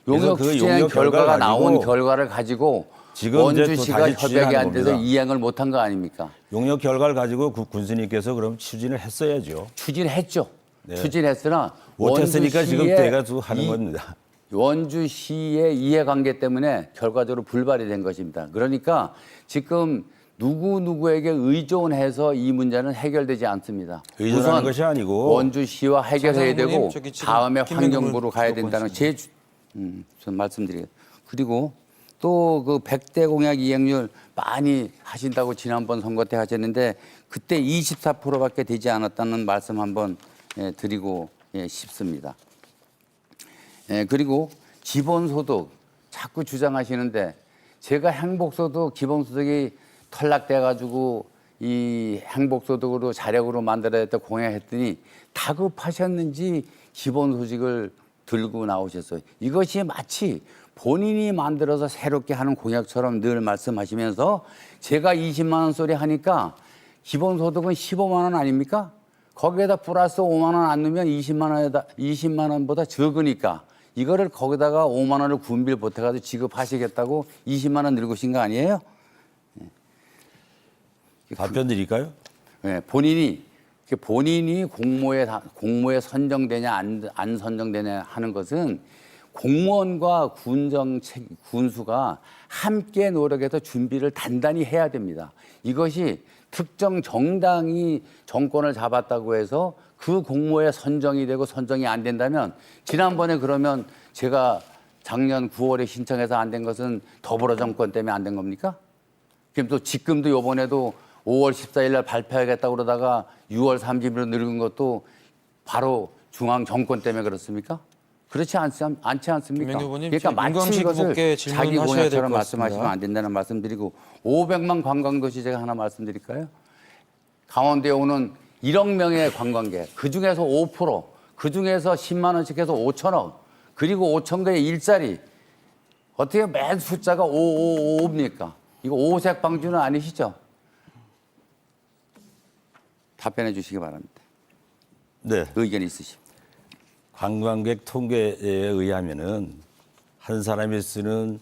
용역 그 추진한 용역 결과가 결과를 나온 가지고 결과를 가지고 지금 이제 또 원주시가 다시 협약이 추진하는 안 돼서 겁니다. 이행을 못한 거 아닙니까? 용역 결과를 가지고 군수님께서 그럼 추진을 했어야죠. 추진했죠. 네. 추진했으나 못했으니까 지금 원주시의 때가 또 하는 겁니다. 원주시의 이해관계 때문에 결과적으로 불발이 된 것입니다. 그러니까 지금 누구에게 의존해서 이 문제는 해결되지 않습니다. 의존하는 우선 것이 아니고 원주시와 해결해야 장사장님, 되고 저기 지금 다음에 김명기 환경부로 가야 된다는 주도권 전 말씀드리겠습니다. 그리고 또 그 100대 공약 이행률 많이 하신다고 지난번 선거 때 하셨는데 그때 24%밖에 되지 않았다는 말씀 한번 드리고 싶습니다. 그리고 기본소득 자꾸 주장하시는데 제가 행복소득, 기본소득이 탈락돼가지고 이 행복소득으로 자력으로 만들어야 될 공약했더니 다급하셨는지 기본소득을 들고 나오셨어요. 이것이 마치 본인이 만들어서 새롭게 하는 공약처럼 늘 말씀하시면서 제가 20만 원 소리 하니까 기본소득은 15만 원 아닙니까? 거기에다 플러스 5만 원 안 넣으면 20만 원보다 적으니까 이거를 거기다가 5만 원을 군비를 보태가지고 지급하시겠다고 20만 원 늘고신 거 아니에요? 답변 드릴까요? 네, 본인이 공모에 선정되냐 안 선정되냐 하는 것은 공무원과 군수가 함께 노력해서 준비를 단단히 해야 됩니다. 이것이 특정 정당이 정권을 잡았다고 해서 그 공모에 선정이 되고 선정이 안 된다면 지난번에 그러면 제가 작년 9월에 신청해서 안 된 것은 더불어 정권 때문에 안 된 겁니까? 그럼 또 지금도 이번에도 5월 14일 날 발표하겠다고 그러다가 6월 30일로 늙은 것도 바로 중앙 정권 때문에 그렇습니까? 그렇지 않지 않습니까? 김명기 후보님, 그러니까 마치 윤광식 이것을 후보께 자기 질문하셔야 될 공약처럼 것 말씀하시면 같습니다. 안 된다는 말씀 드리고 500만 관광도시 제가 하나 말씀드릴까요? 강원도에 오는 1억 명의 관광객, 그중에서 5%, 그중에서 10만 원씩 해서 5천억, 그리고 5천 개의 일자리. 어떻게 맨 숫자가 555입니까? 이거 오색 방주는 아니시죠? 답변해 주시기 바랍니다. 네. 의견 있으십니까? 관광객 통계에 의하면은 한 사람이 쓰는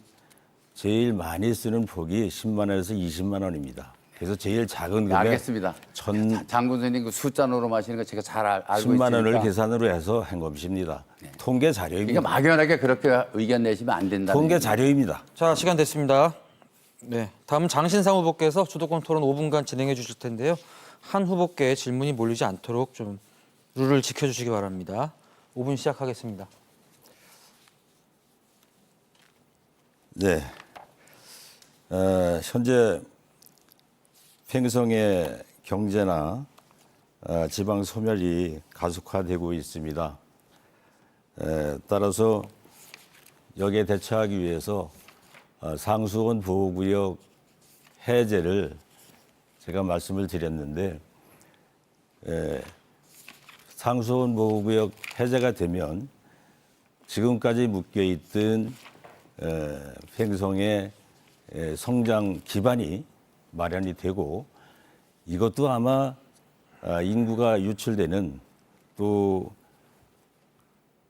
제일 많이 쓰는 폭이 10만 원에서 20만 원입니다. 그래서 제일 작은 네, 금액 알겠습니다. 장군 선생님 그 숫자 노름하시는 거 제가 잘 알고 있으니까. 10만 원을 계산으로 해서 한 것입니다. 통계 자료입니다. 그러니까 막연하게 그렇게 의견 내시면 안 된다. 통계 자료입니다. 자, 시간 됐습니다. 네, 다음 장신상 후보께서 주도권 토론 5분간 진행해 주실 텐데요. 한 후보께 질문이 몰리지 않도록 좀 룰을 지켜주시기 바랍니다. 5분 시작하겠습니다. 네. 현재 횡성의 경제나 지방 소멸이 가속화되고 있습니다. 따라서 여기에 대처하기 위해서 상수원 보호구역 해제를 제가 말씀을 드렸는데 상수원 보호구역 해제가 되면 지금까지 묶여있던 횡성의 성장 기반이 마련이 되고 이것도 아마 인구가 유출되는 또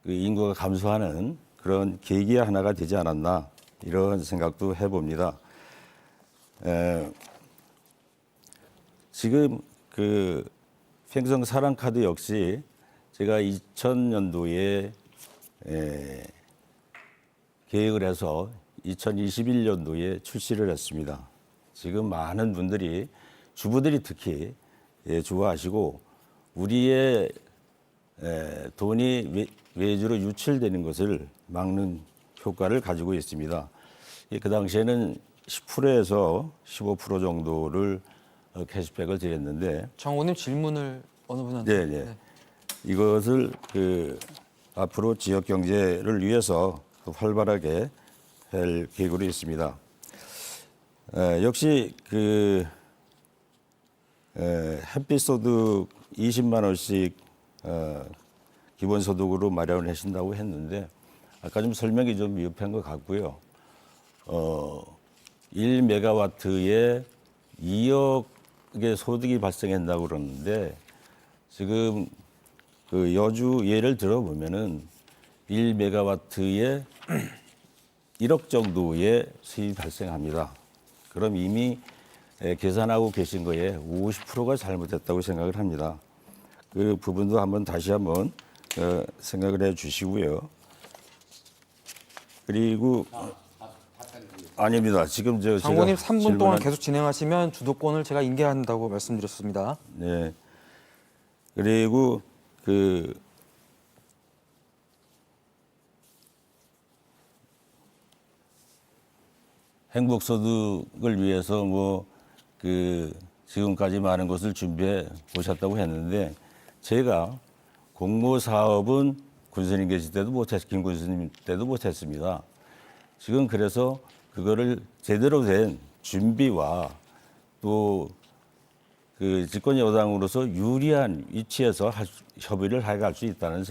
그 인구가 감소하는 그런 계기 하나가 되지 않았나 이런 생각도 해봅니다. 지금 그 횡성 사랑카드 역시 제가 2000년도에 계획을 해서 2021년도에 출시를 했습니다. 지금 많은 분들이 주부들이 특히 좋아하시고 우리의 돈이 외주로 유출되는 것을 막는 효과를 가지고 있습니다. 그 당시에는 10%에서 15% 정도를 캐시백을 드렸는데 정호님 질문을 어느 분한테? 네. 이것을 앞으로 지역 경제를 위해서 활발하게 할 계획으로 있습니다. 역시 햇빛 소득 20만 원씩 기본 소득으로 마련을 하신다고 했는데 아까 좀 설명이 좀 미흡한 것 같고요. 1메가와트에 2억의 소득이 발생한다고 그러는데 지금 그 여주 예를 들어보면은 1메가와트에 1억 정도의 수입이 발생합니다. 그럼 이미 계산하고 계신 거에 50%가 잘못됐다고 생각을 합니다. 그 부분도 다시 한번 생각을 해 주시고요. 그리고 아닙니다. 지금 장모님 제가 3분 동안 계속 진행하시면 주도권을 제가 인계한다고 말씀드렸습니다. 네. 그리고 행복소득을 위해서 지금까지 많은 것을 준비해 오셨다고 했는데 제가 공모 사업은 군수님 계실 때도 김 군수님 때도 못했습니다. 지금 그래서 그거를 제대로 된 준비와 또 집권 여당으로서 유리한 위치에서 협의를 해갈 수 있다는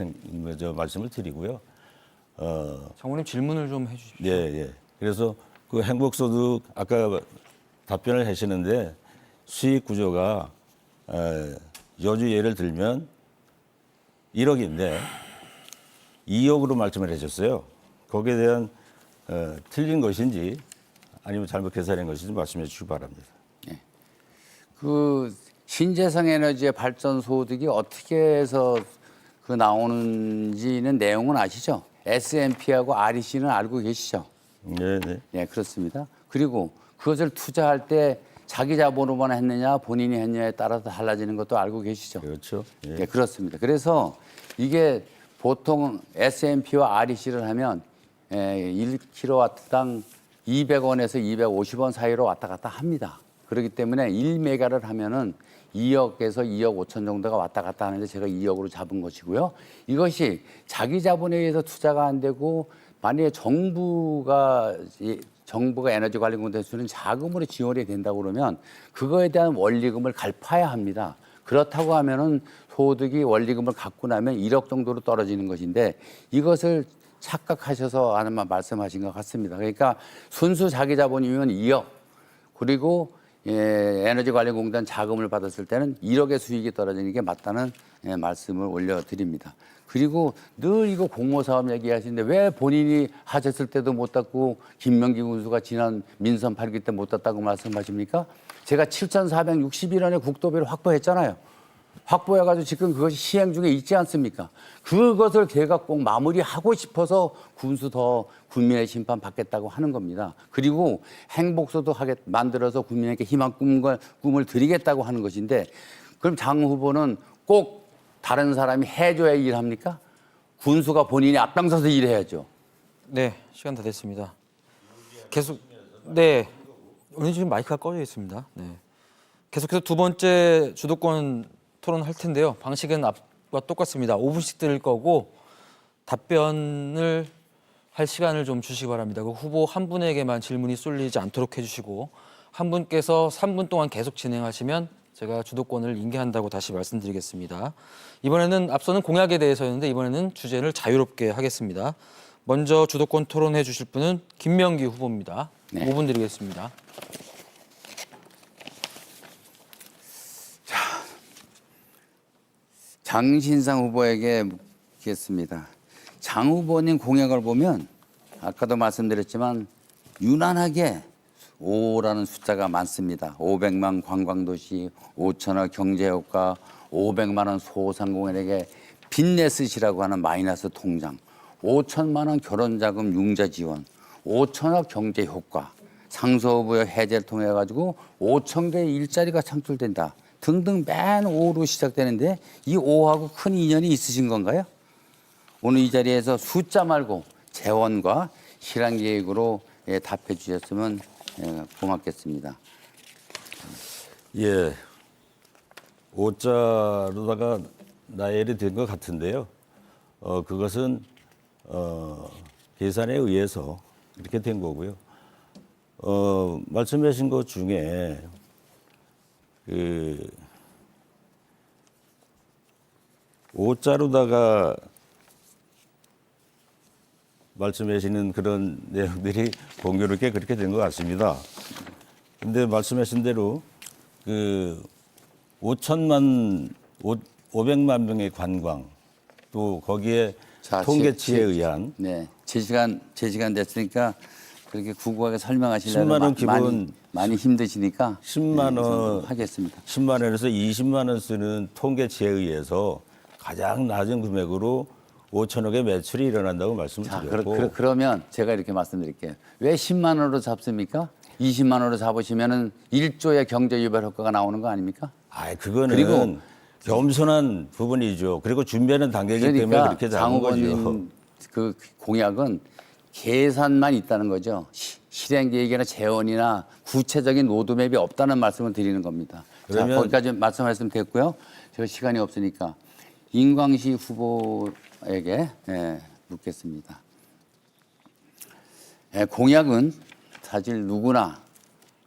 말씀을 드리고요. 장모님 질문을 좀 해주십시오. 예. 그래서 그 행복소득 아까 답변을 하시는데 수익 구조가 여주 예를 들면 1억인데 2억으로 말씀을 하셨어요. 거기에 대한 틀린 것인지 아니면 잘못 계산한 것인지 말씀해 주시기 바랍니다. 그 신재생 에너지의 발전 소득이 어떻게 해서 나오는지는 내용은 아시죠? S&P하고 REC는 알고 계시죠? 네. 네, 그렇습니다. 그리고 그것을 투자할 때 자기 자본으로만 했느냐 본인이 했느냐에 따라서 달라지는 것도 알고 계시죠? 그렇죠. 예. 네, 그렇습니다. 그래서 이게 보통 S&P와 REC를 하면 1kW당 200원에서 250원 사이로 왔다 갔다 합니다. 그렇기 때문에 1메가를 하면은 2억에서 2억 5천 정도가 왔다 갔다 하는데 제가 2억으로 잡은 것이고요. 이것이 자기 자본에 의해서 투자가 안 되고 만약에 정부가 에너지 관리 공단에서는 자금으로 지원이 된다고 그러면 그거에 대한 원리금을 갚아야 합니다. 그렇다고 하면은 소득이 원리금을 갚고 나면 1억 정도로 떨어지는 것인데 이것을 착각하셔서 아마 말씀하신 것 같습니다. 그러니까 순수 자기 자본이면 2억 그리고 에너지관리공단 자금을 받았을 때는 1억의 수익이 떨어지는 게 맞다는 말씀을 올려드립니다. 그리고 늘 이거 공모사업 얘기하시는데 왜 본인이 하셨을 때도 못 땄고 김명기 군수가 지난 민선 8기 때 못 땄다고 말씀하십니까? 제가 7,461원의 국도비를 확보했잖아요. 확보해가지고 지금 그것이 시행 중에 있지 않습니까? 그것을 걔가 꼭 마무리하고 싶어서 군수 더 국민의 심판 받겠다고 하는 겁니다. 그리고 행복소도 만들어서 국민에게 희망 꿈을 드리겠다고 하는 것인데 그럼 장 후보는 꼭 다른 사람이 해줘야 일합니까? 군수가 본인이 앞장서서 일해야죠. 네, 시간 다 됐습니다. 계속 네, 오늘 지금 마이크가 꺼져 있습니다. 네, 계속해서 두 번째 주도권 토론할 텐데요. 방식은 앞과 똑같습니다. 5분씩 드릴 거고 답변을 할 시간을 좀 주시기 바랍니다. 그 후보 한 분에게만 질문이 쏠리지 않도록 해주시고 한 분께서 3분 동안 계속 진행하시면 제가 주도권을 인계한다고 다시 말씀드리겠습니다. 이번에는 앞서는 공약에 대해서였는데 이번에는 주제를 자유롭게 하겠습니다. 먼저 주도권 토론해 주실 분은 김명기 후보입니다. 네. 5분 드리겠습니다. 장신상 후보에게 묻겠습니다. 장 후보님 공약을 보면 아까도 말씀드렸지만 유난하게 5라는 숫자가 많습니다. 500만 관광도시, 5천억 경제효과, 500만 원 소상공인에게 빚내 쓰시라고 하는 마이너스 통장, 5천만 원 결혼자금 융자 지원, 5천억 경제효과, 상소부여 해제를 통해 가지고 5천 개의 일자리가 창출된다. 등등 맨 5로 시작되는데 이 5하고 큰 인연이 있으신 건가요? 오늘 이 자리에서 숫자 말고 재원과 실행 계획으로 답해 주셨으면 고맙겠습니다. 예, 5자로다가 나열이 된 것 같은데요. 그것은 계산에 의해서 이렇게 된 거고요. 말씀하신 것 중에 그 5자로다가 말씀하시는 그런 내용들이 공교롭게 그렇게 된 것 같습니다. 근데 말씀하신 대로 그 500만 명의 관광 또 거기에 자, 통계치에 의한 네, 제 시간 됐으니까 그렇게 구구하게 설명하시려면 10만 원 기본 많이 힘드시니까 10만 원 하겠습니다. 10만 원에서 20만 원 쓰는 통계치에 의해서 가장 낮은 금액으로 5천억의 매출이 일어난다고 말씀을 자, 드렸고 그러면 제가 이렇게 말씀드릴게요. 왜 10만 원으로 잡습니까? 20만 원으로 잡으시면은 1조의 경제 유발 효과가 나오는 거 아닙니까? 그거는 그리고 겸손한 부분이죠. 그리고 준비하는 단계이기 때문에 그러니까 그렇게 장 잡은 거죠. 후보님 그 공약은 계산만 있다는 거죠. 실행 계획이나 재원이나 구체적인 로드맵이 없다는 말씀을 드리는 겁니다. 그러면- 자, 거기까지 말씀 됐고요. 제가 시간이 없으니까 인광시 후보에게 묻겠습니다. 공약은 사실 누구나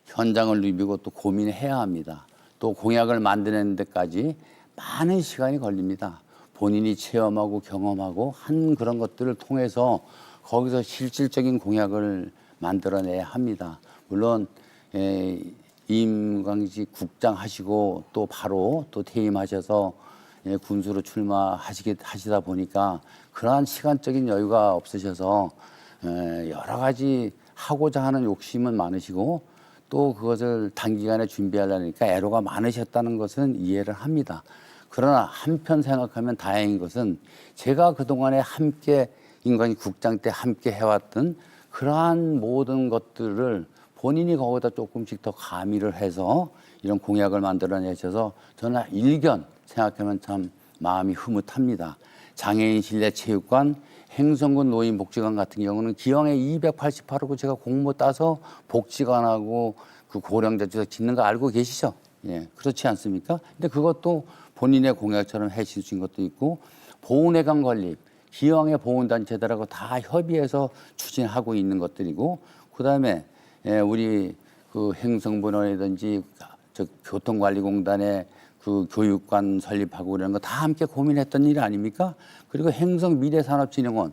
현장을 누비고 또 고민해야 합니다. 또 공약을 만드는 데까지 많은 시간이 걸립니다. 본인이 체험하고 경험하고 한 그런 것들을 통해서 거기서 실질적인 공약을 만들어내야 합니다. 물론 임광식 국장 하시고 또 바로 또 퇴임하셔서 군수로 하시다 보니까 그러한 시간적인 여유가 없으셔서 여러 가지 하고자 하는 욕심은 많으시고 또 그것을 단기간에 준비하려니까 애로가 많으셨다는 것은 이해를 합니다. 그러나 한편 생각하면 다행인 것은 제가 그동안에 함께 인간이 국장 때 함께 해왔던 그러한 모든 것들을 본인이 거기다 조금씩 더 가미를 해서 이런 공약을 만들어내셔서 저는 일견 생각하면 참 마음이 흐뭇합니다. 장애인 실내 체육관, 행성군 노인복지관 같은 경우는 기왕에 288호고 제가 공모 따서 복지관하고 그 고령자주택 짓는 거 알고 계시죠? 예, 그렇지 않습니까? 근데 그것도 본인의 공약처럼 해주신 것도 있고 보훈회관 건립, 기왕의 보훈단체들하고 다 협의해서 추진하고 있는 것들이고 그다음에 우리 그 행성분원이든지 저 교통관리공단의 그 교육관 설립하고 이런 거 다 함께 고민했던 일 아닙니까? 그리고 행성 미래산업진흥원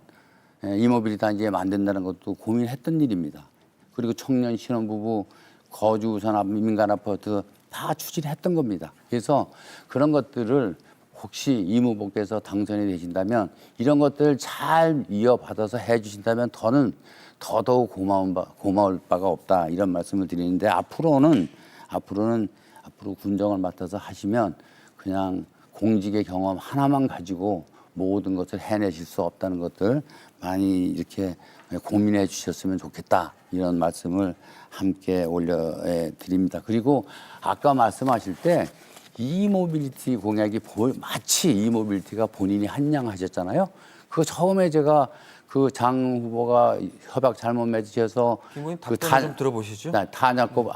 이모빌리 단지에 만든다는 것도 고민했던 일입니다. 그리고 청년 신혼부부 거주 우선 민간 아파트 다 추진했던 겁니다. 그래서 그런 것들을 혹시 임 후보께서 당선이 되신다면 이런 것들을 잘 이어받아서 해주신다면 더더욱 고마울 바가 없다 이런 말씀을 드리는데 앞으로 군정을 맡아서 하시면 그냥 공직의 경험 하나만 가지고 모든 것을 해내실 수 없다는 것들 많이 이렇게 고민해 주셨으면 좋겠다 이런 말씀을 함께 올려드립니다. 그리고 아까 말씀하실 때 이모빌리티 공약이 마치 이모빌리티가 본인이 한양하셨잖아요. 그거 처음에 제가 그 장 후보가 협약 잘못 맺으셔서 김 의원님 답변 좀 들어보시죠. 탄약고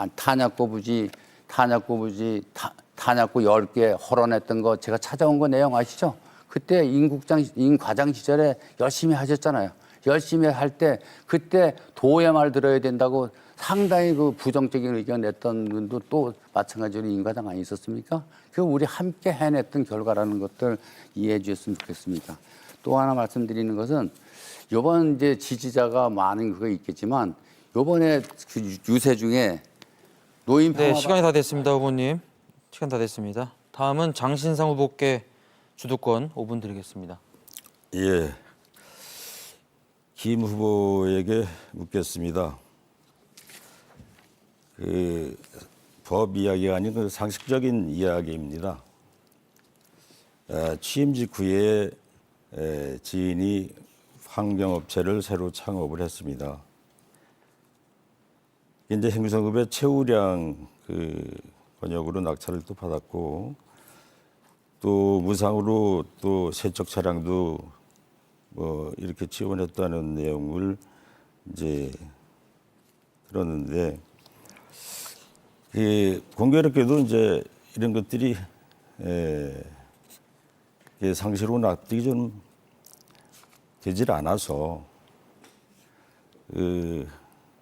10개 허론했던 거 제가 찾아온 거 내용 아시죠? 그때 임 과장 시절에 열심히 하셨잖아요. 열심히 할 때 그때 도의 말 들어야 된다고 상당히 그 부정적인 의견 냈던 분도 또 마찬가지로 임 과장 아니 있었습니까? 그 우리 함께 해냈던 결과라는 것들 이해해 주셨으면 좋겠습니다. 또 하나 말씀드리는 것은 이번 이제 지지자가 많은 그거 있겠지만 이번에 그 유세 중에 노인 네, 평화 시간이 다 됐습니다, 후보님. 시간 다 됐습니다. 다음은 장신상 후보께 주도권 5분 드리겠습니다. 예. 김 후보에게 묻겠습니다. 그 법 이야기가 아닌 그 상식적인 이야기입니다. 취임 직후에 지인이 환경업체를 새로 창업을 했습니다. 이제 행성급의 최우량 그 권역으로 낙찰을 또 받았고 또 무상으로 또 세척 차량도 뭐 이렇게 지원했다는 내용을 이제 들었는데 공교롭게도 이제 이런 것들이 상식으로 납득이 좀 되질 않아서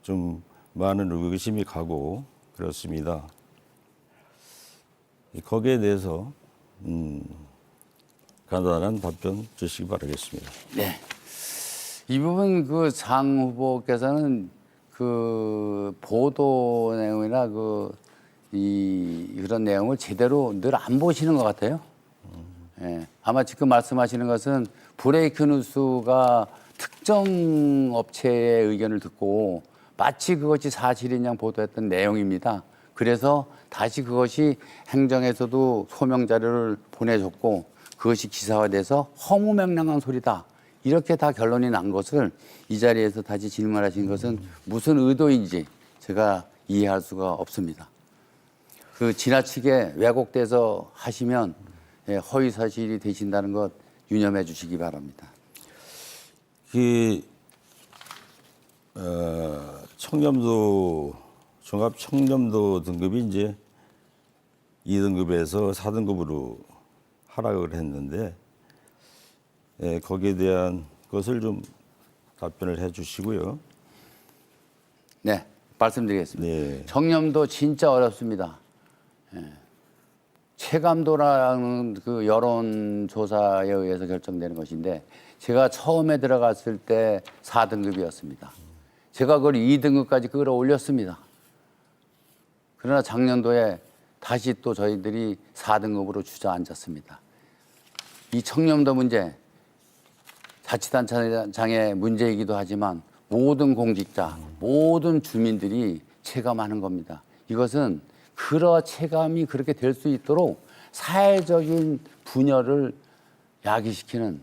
좀 많은 의구심이 가고 그렇습니다. 거기에 대해서 간단한 답변 주시기 바라겠습니다. 네. 이 부분 그 장 후보께서는 그 보도 내용이나 그런 내용을 제대로 늘 안 보시는 것 같아요. 예. 아마 지금 말씀하시는 것은 브레이크 뉴스가 특정 업체의 의견을 듣고 마치 그것이 사실인 양 보도했던 내용입니다. 그래서 다시 그것이 행정에서도 소명 자료를 보내줬고 그것이 기사화돼서 허무맹랑한 소리다. 이렇게 다 결론이 난 것을 이 자리에서 다시 질문하신 것은 무슨 의도인지 제가 이해할 수가 없습니다. 그 지나치게 왜곡돼서 하시면 허위 사실이 되신다는 것 유념해 주시기 바랍니다. 청렴도 종합 청렴도 등급이 이제 2등급에서 4등급으로 하락을 했는데 거기에 대한 것을 좀 답변을 해주시고요. 네, 말씀드리겠습니다. 네. 청렴도 진짜 어렵습니다. 체감도라는 그 여론조사에 의해서 결정되는 것인데 제가 처음에 들어갔을 때 4등급이었습니다. 제가 그걸 2등급까지 끌어올렸습니다. 그러나 작년도에 다시 또 저희들이 4등급으로 주저앉았습니다. 이 청렴도 문제, 자치단체장의 문제이기도 하지만 모든 공직자, 모든 주민들이 체감하는 겁니다. 이것은 체감이 그렇게 될 수 있도록 사회적인 분열을 야기시키는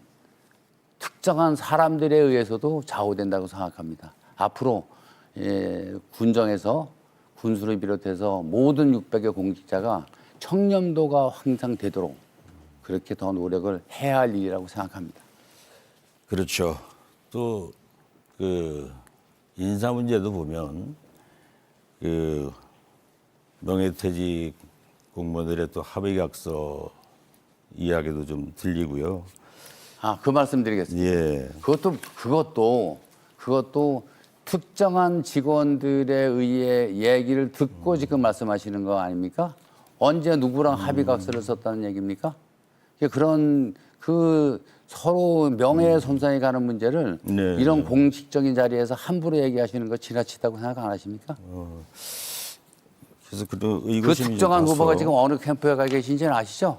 특정한 사람들에 의해서도 좌우된다고 생각합니다. 앞으로 군정에서 군수를 비롯해서 모든 600여 공직자가 청렴도가 향상되도록 그렇게 더 노력을 해야 할 일이라고 생각합니다. 그렇죠. 또 그 인사 문제도 보면 그 명예퇴직 공무원들의 또 합의각서 이야기도 좀 들리고요. 그 말씀 드리겠습니다. 예. 그것도 특정한 직원들에 의해 얘기를 듣고 지금 말씀하시는 거 아닙니까? 언제 누구랑 합의각서를 썼다는 얘기입니까? 그런 서로 명예 손상이 가는 문제를 네, 이런 공식적인 자리에서 함부로 얘기하시는 거 지나치다고 생각 안 하십니까? 그래서 그런 그 의구심이 특정한 좀 후보가 나서 지금 어느 캠프에 가 계신지는 아시죠?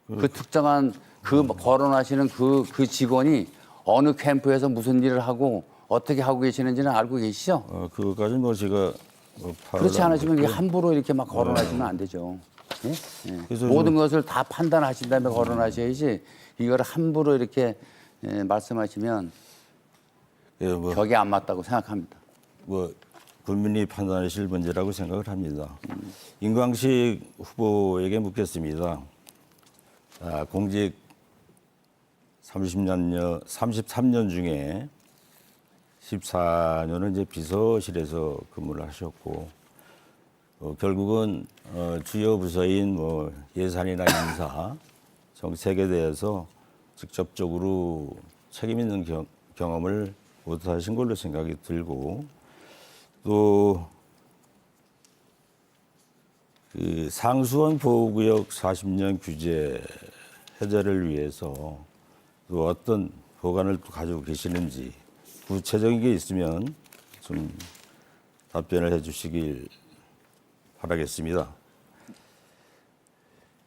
그 특정한 그 거론하시는 그 직원이 어느 캠프에서 무슨 일을 하고 어떻게 하고 계시는지는 알고 계시죠? 그거까지는 뭐 제가 뭐 그렇지 파악을 안 않으시면 이게 했고요. 함부로 이렇게 막 거론하시면 안 되죠. 예? 예. 그래서 모든 것을 다 판단하신 다음에 거론하셔야지 이걸 함부로 이렇게 말씀하시면 예, 뭐, 격이 안 맞다고 생각합니다. 뭐 국민이 판단하실 문제라고 생각을 합니다. 임광식 후보에게 묻겠습니다. 공직 33년 중에 14년은 이제 비서실에서 근무를 하셨고 결국은 주요 부서인 뭐 예산이나 인사, 정책에 대해서 직접적으로 책임 있는 경험을 못하신 걸로 생각이 들고 또 그 상수원 보호구역 40년 규제 해제를 위해서 또 어떤 보관을 또 가지고 계시는지 구체적인 게 있으면 좀 답변을 해 주시길 바라겠습니다.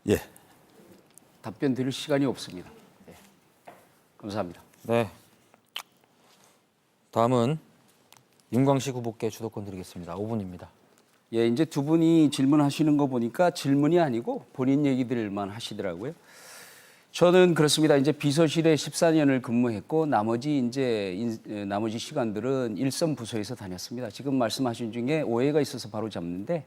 예. 답변 드릴 시간이 없습니다. 네. 감사합니다. 네. 다음은 임광식 후보께 주도권 드리겠습니다. 5분입니다. 예, 이제 두 분이 질문하시는 거 보니까 질문이 아니고 본인 얘기들만 하시더라고요. 저는 그렇습니다. 이제 비서실에 14년을 근무했고 나머지 시간들은 일선 부서에서 다녔습니다. 지금 말씀하신 중에 오해가 있어서 바로 잡는데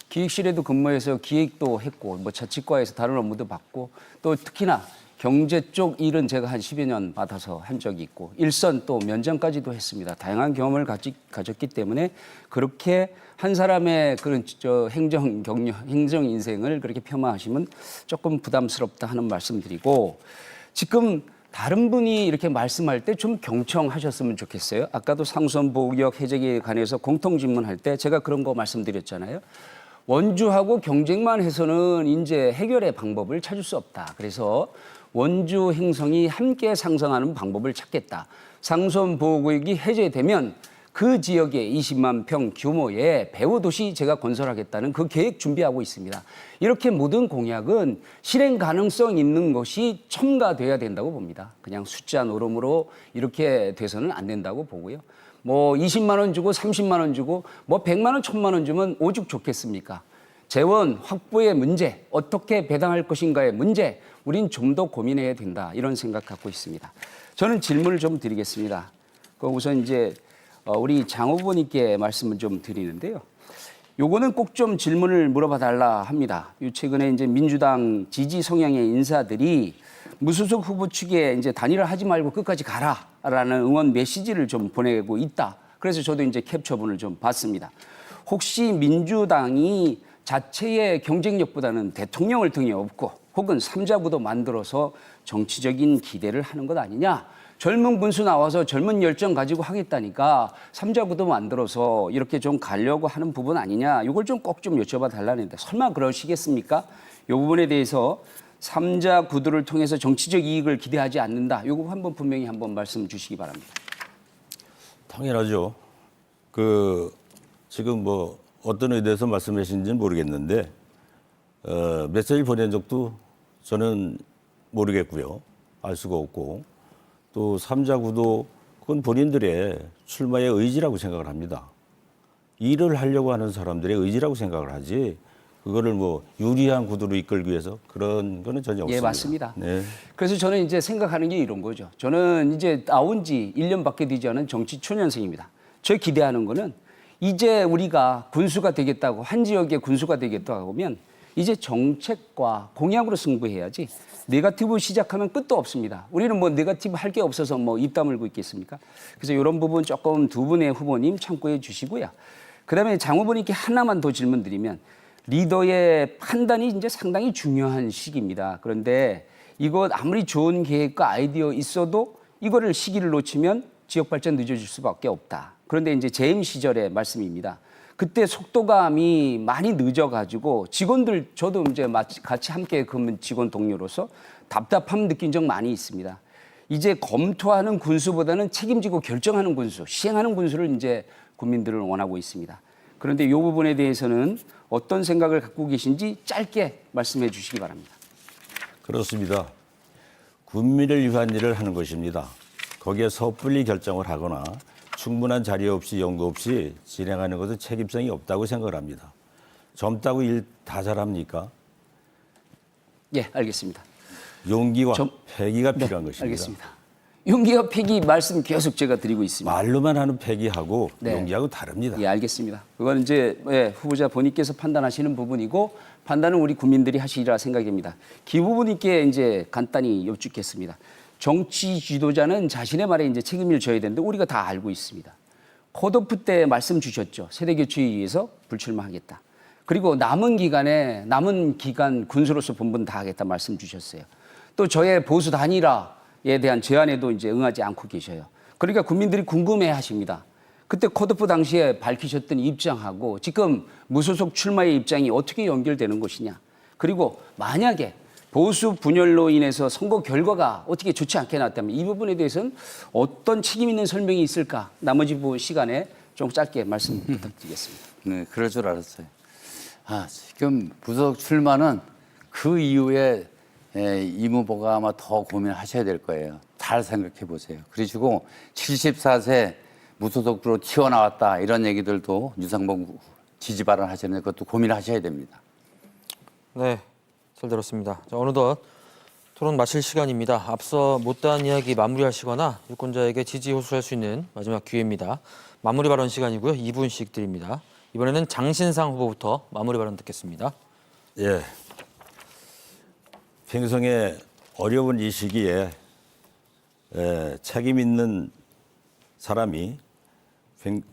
기획실에도 근무해서 기획도 했고 뭐 자치과에서 다른 업무도 받고 또 특히나 경제 쪽 일은 제가 한 10여 년 받아서 한 적이 있고 일선 또 면장까지도 했습니다. 다양한 경험을 가졌기 때문에 그렇게 한 사람의 그런 행정 인생을 그렇게 폄하하시면 조금 부담스럽다 하는 말씀드리고 지금 다른 분이 이렇게 말씀할 때 좀 경청하셨으면 좋겠어요. 아까도 상수원 보호구역 해제에 관해서 공통 질문할 때 제가 그런 거 말씀드렸잖아요. 원주하고 경쟁만 해서는 이제 해결의 방법을 찾을 수 없다. 그래서 원주 행성이 함께 상승하는 방법을 찾겠다. 상수원 보호구역이 해제되면 그 지역에 20만 평 규모의 배후도시 제가 건설하겠다는 그 계획 준비하고 있습니다. 이렇게 모든 공약은 실행 가능성 있는 것이 첨가돼야 된다고 봅니다. 그냥 숫자 노름으로 이렇게 돼서는 안 된다고 보고요. 뭐 20만 원 주고 30만 원 주고 뭐 100만 원, 1000만 원 주면 오죽 좋겠습니까? 재원 확보의 문제, 어떻게 배당할 것인가의 문제, 우린 좀 더 고민해야 된다. 이런 생각 갖고 있습니다. 저는 질문을 좀 드리겠습니다. 우선 이제 우리 장 후보님께 말씀을 좀 드리는데요. 요거는 꼭 좀 질문을 물어봐 달라 합니다. 최근에 이제 민주당 지지 성향의 인사들이 무소속 후보 측에 이제 단일화 하지 말고 끝까지 가라라는 응원 메시지를 좀 보내고 있다. 그래서 저도 이제 캡처본을 좀 봤습니다. 혹시 민주당이 자체의 경쟁력보다는 대통령을 등에 업고 혹은 삼자구도 만들어서 정치적인 기대를 하는 것 아니냐? 젊은 군수 나와서 젊은 열정 가지고 하겠다니까 삼자구도 만들어서 이렇게 좀 가려고 하는 부분 아니냐? 이걸 좀 꼭 좀 여쭤봐 달라는데 설마 그러시겠습니까? 이 부분에 대해서 삼자구도를 통해서 정치적 이익을 기대하지 않는다. 이거 한번 분명히 한번 말씀 주시기 바랍니다. 당연하죠. 지금 뭐 어떤 의도에서 말씀하시는지는 모르겠는데 메시지를 보낸 적도 저는 모르겠고요. 알 수가 없고 또 삼자구도 그건 본인들의 출마의 의지라고 생각을 합니다. 일을 하려고 하는 사람들의 의지라고 생각을 하지 그거를 뭐 유리한 구도로 이끌기 위해서 그런 거는 전혀 없습니다. 예, 맞습니다. 네. 그래서 저는 이제 생각하는 게 이런 거죠. 저는 이제 나온 지 1년밖에 되지 않은 정치 초년생입니다. 저 기대하는 거는 이제 우리가 군수가 되겠다고 한 지역의 군수가 되겠다고 하면 이제 정책과 공약으로 승부해야지 네거티브 시작하면 끝도 없습니다. 우리는 뭐 네거티브 할 게 없어서 뭐 입 다물고 있겠습니까? 그래서 이런 부분 조금 두 분의 후보님 참고해 주시고요. 그다음에 장 후보님께 하나만 더 질문드리면 리더의 판단이 이제 상당히 중요한 시기입니다. 그런데 이거 아무리 좋은 계획과 아이디어 있어도 이거를 시기를 놓치면 지역 발전 늦어질 수밖에 없다. 그런데 이제 재임 시절의 말씀입니다. 그때 속도감이 많이 늦어가지고 직원들 저도 이제 같이 함께 근무 직원 동료로서 답답함 느낀 적 많이 있습니다. 이제 검토하는 군수보다는 책임지고 결정하는 군수, 시행하는 군수를 이제 국민들을 원하고 있습니다. 그런데 이 부분에 대해서는 어떤 생각을 갖고 계신지 짧게 말씀해 주시기 바랍니다. 그렇습니다. 군민을 위한 일을 하는 것입니다. 거기에 섣불리 결정을 하거나 충분한 자리 없이 연구 없이 진행하는 것은 책임성이 없다고 생각을 합니다. 젊다고 일 다 잘합니까? 예, 알겠습니다. 용기와 패기가 필요한 네, 것입니다. 알겠습니다. 용기와 패기 말씀 계속 제가 드리고 있습니다. 말로만 하는 패기하고 네. 용기하고 다릅니다. 예, 알겠습니다. 그건 이제 후보자 본인께서 판단하시는 부분이고 판단은 우리 국민들이 하시리라 생각입니다. 기 후보님께 이제 간단히 여쭙겠습니다. 정치 지도자는 자신의 말에 이제 책임을 져야 되는데 우리가 다 알고 있습니다. 컷오프 때 말씀 주셨죠. 세대 교체에 의해서 불출마하겠다. 그리고 남은 기간 군수로서 본분 다 하겠다 말씀 주셨어요. 또 저의 보수 단일화에 대한 제안에도 이제 응하지 않고 계셔요. 그러니까 국민들이 궁금해 하십니다. 그때 컷오프 당시에 밝히셨던 입장하고 지금 무소속 출마의 입장이 어떻게 연결되는 것이냐. 그리고 만약에 보수 분열로 인해서 선거 결과가 어떻게 좋지 않게 나왔다면 이 부분에 대해서는 어떤 책임 있는 설명이 있을까? 나머지 시간에 좀 짧게 말씀 부탁드리겠습니다. 네, 그럴 줄 알았어요. 지금 무소속 출마는 그 이후에 임 후보가 아마 더 고민하셔야 될 거예요. 잘 생각해 보세요. 그리고 74세 무소속으로 튀어나왔다 이런 얘기들도 유상봉 지지 발언하시는 것도 고민하셔야 됩니다. 네, 잘 들었습니다. 자, 어느덧 토론 마칠 시간입니다. 앞서 못다한 이야기 마무리하시거나 유권자에게 지지 호소할 수 있는 마지막 기회입니다. 마무리 발언 시간이고요. 2분씩 드립니다. 이번에는 장신상 후보부터 마무리 발언 듣겠습니다. 예. 평생에 어려운 이 시기에 책임 있는 사람이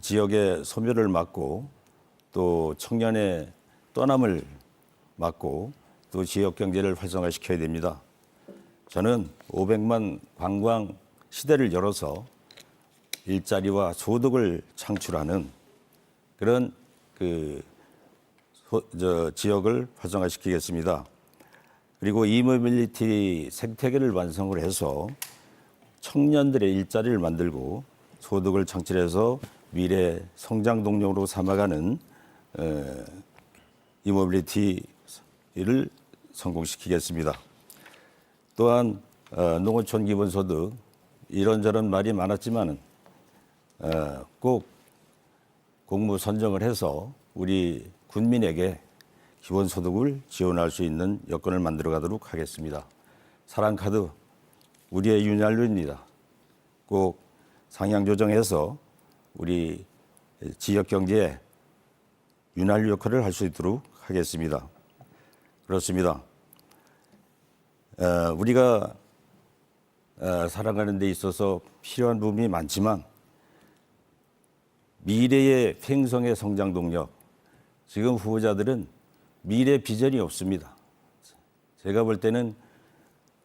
지역의 소멸을 막고 또 청년의 떠남을 막고 또 지역 경제를 활성화시켜야 됩니다. 저는 500만 관광 시대를 열어서 일자리와 소득을 창출하는 그런 지역을 활성화시키겠습니다. 그리고 이모빌리티 생태계를 완성을 해서 청년들의 일자리를 만들고 소득을 창출해서 미래 성장 동력으로 삼아가는 이모빌리티를 성공시키겠습니다. 또한 농어촌 기본소득 이런저런 말이 많았지만은 꼭 공무 선정을 해서 우리 군민에게 기본소득을 지원할 수 있는 여건을 만들어 가도록 하겠습니다. 사랑카드 우리의 윤활유입니다. 꼭 상향 조정해서 우리 지역 경제에 윤활유 역할을 할 수 있도록 하겠습니다. 그렇습니다. 우리가 살아가는 데 있어서 필요한 부분이 많지만 미래의 횡성의 성장 동력, 지금 후보자들은 미래 비전이 없습니다. 제가 볼 때는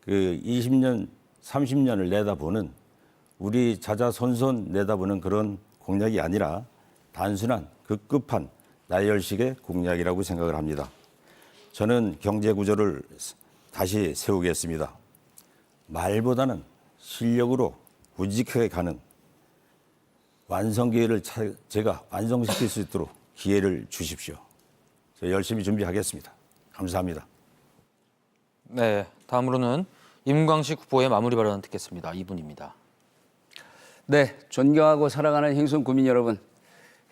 그 20년, 30년을 내다보는 우리 자자손손 내다보는 그런 공약이 아니라 단순한 급급한 나열식의 공약이라고 생각을 합니다. 저는 경제 구조를 다시 세우겠습니다. 말보다는 실력으로 우직하게 가는 완성 기회를 제가 완성시킬 수 있도록 기회를 주십시오. 제가 열심히 준비하겠습니다. 감사합니다. 네, 다음으로는 임광식 후보의 마무리 발언 듣겠습니다. 2분입니다. 네, 존경하고 사랑하는 행성 구민 여러분,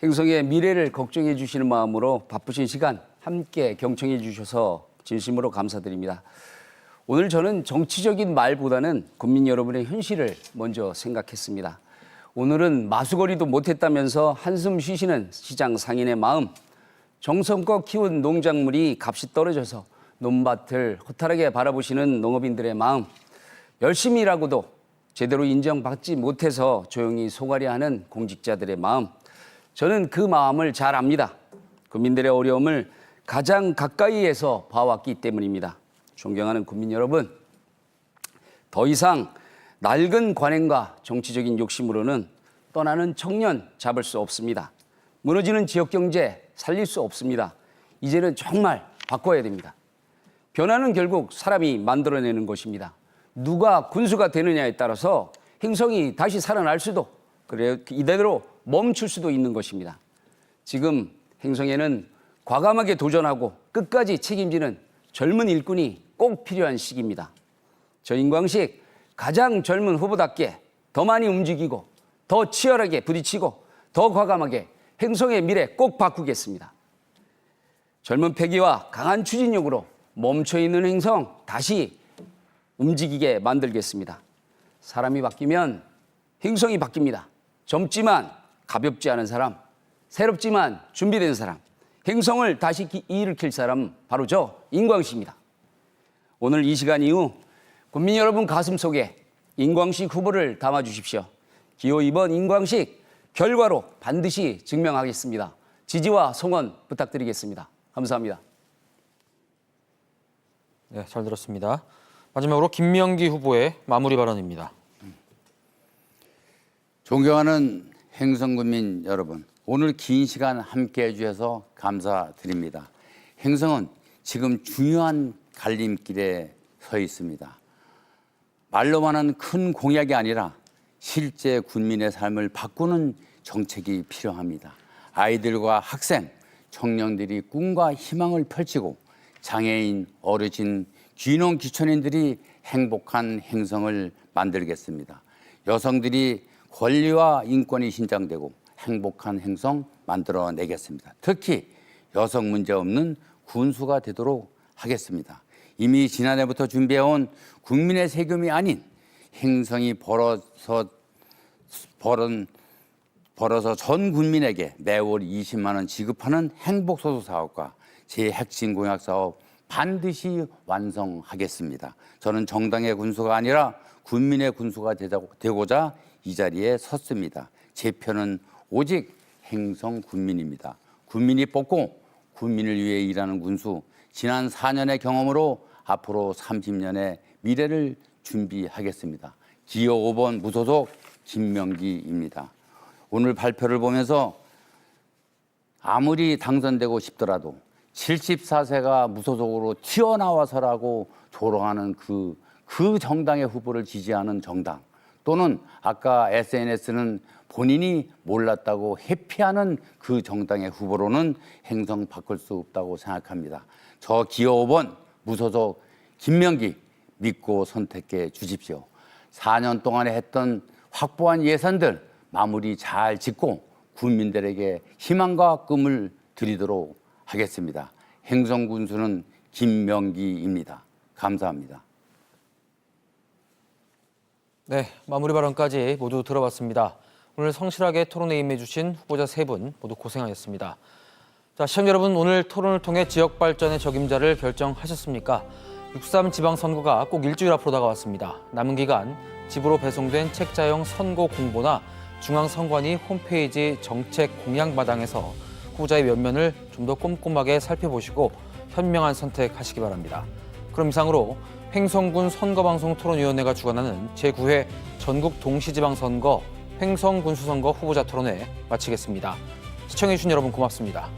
행성의 미래를 걱정해 주시는 마음으로 바쁘신 시간 함께 경청해 주셔서 진심으로 감사드립니다. 오늘 저는 정치적인 말보다는 국민 여러분의 현실을 먼저 생각했습니다. 오늘은 마수거리도 못했다면서 한숨 쉬시는 시장 상인의 마음, 정성껏 키운 농작물이 값이 떨어져서 논밭을 허탈하게 바라보시는 농업인들의 마음, 열심히 일하고도 제대로 인정받지 못해서 조용히 속앓이하는 공직자들의 마음, 저는 그 마음을 잘 압니다. 국민들의 어려움을 가장 가까이에서 봐왔기 때문입니다. 존경하는 국민 여러분, 더 이상 낡은 관행과 정치적인 욕심으로는 떠나는 청년 잡을 수 없습니다. 무너지는 지역 경제 살릴 수 없습니다. 이제는 정말 바꿔야 됩니다. 변화는 결국 사람이 만들어내는 것입니다. 누가 군수가 되느냐에 따라서 행성이 다시 살아날 수도, 그래요, 이대로 멈출 수도 있는 것입니다. 지금 행성에는 과감하게 도전하고 끝까지 책임지는 젊은 일꾼이 꼭 필요한 시기입니다. 저 인광식 가장 젊은 후보답게 더 많이 움직이고 더 치열하게 부딪히고 더 과감하게 행성의 미래 꼭 바꾸겠습니다. 젊은 패기와 강한 추진력으로 멈춰있는 행성 다시 움직이게 만들겠습니다. 사람이 바뀌면 행성이 바뀝니다. 젊지만 가볍지 않은 사람, 새롭지만 준비된 사람, 행성을 다시 일으킬 사람은 바로 저 인광식입니다. 오늘 이 시간 이후 국민 여러분 가슴속에 인광식 후보를 담아주십시오. 기호 2번 인광식 결과로 반드시 증명하겠습니다. 지지와 성원 부탁드리겠습니다. 감사합니다. 네, 잘 들었습니다. 마지막으로 김명기 후보의 마무리 발언입니다. 존경하는 행성군민 여러분, 오늘 긴 시간 함께 해주셔서 감사드립니다. 행성은 지금 중요한 갈림길에 서 있습니다. 말로만은 큰 공약이 아니라 실제 군민의 삶을 바꾸는 정책이 필요합니다. 아이들과 학생, 청년들이 꿈과 희망을 펼치고 장애인, 어르신, 귀농, 귀촌인들이 행복한 행성을 만들겠습니다. 여성들이 권리와 인권이 신장되고 행복한 행성 만들어내겠습니다. 특히 여성 문제 없는 군수가 되도록 하겠습니다. 이미 지난해부터 준비해온 국민의 세금이 아닌 행성이 벌어서 전 국민에게 매월 20만 원 지급하는 행복소득 사업과 제 핵심 공약 사업 반드시 완성하겠습니다. 저는 정당의 군수가 아니라 국민의 군수가 되고자 이 자리에 섰습니다. 제 표는 오직 행성 군민입니다. 국민이 뽑고 국민을 위해 일하는 군수, 지난 4년의 경험으로 앞으로 30년의 미래를 준비하겠습니다. 기호 5번 무소속 김명기입니다. 오늘 발표를 보면서 아무리 당선되고 싶더라도 74세가 무소속으로 튀어나와서라고 조롱하는 그 정당의 후보를 지지하는 정당, 또는 아까 SNS는 본인이 몰랐다고 회피하는 그 정당의 후보로는 행성 바꿀 수 없다고 생각합니다. 저 기호 5번 무소속 김명기 믿고 선택해 주십시오. 4년 동안에 했던 확보한 예산들 마무리 잘 짓고 국민들에게 희망과 꿈을 드리도록 하겠습니다. 행성군수는 김명기입니다. 감사합니다. 네, 마무리 발언까지 모두 들어봤습니다. 오늘 성실하게 토론에 임해주신 후보자 3분 모두 고생하셨습니다. 자, 시청자 여러분, 오늘 토론을 통해 지역 발전의 적임자를 결정하셨습니까? 6.3 지방선거가 꼭 일주일 앞으로 다가왔습니다. 남은 기간 집으로 배송된 책자형 선거 공보나 중앙선관위 홈페이지 정책 공약마당에서 후보자의 면면을 좀 더 꼼꼼하게 살펴보시고 현명한 선택하시기 바랍니다. 그럼 이상으로 횡성군 선거방송 토론위원회가 주관하는 제9회 전국 동시지방선거 횡성군수선거 후보자 토론회 마치겠습니다. 시청해주신 여러분 고맙습니다.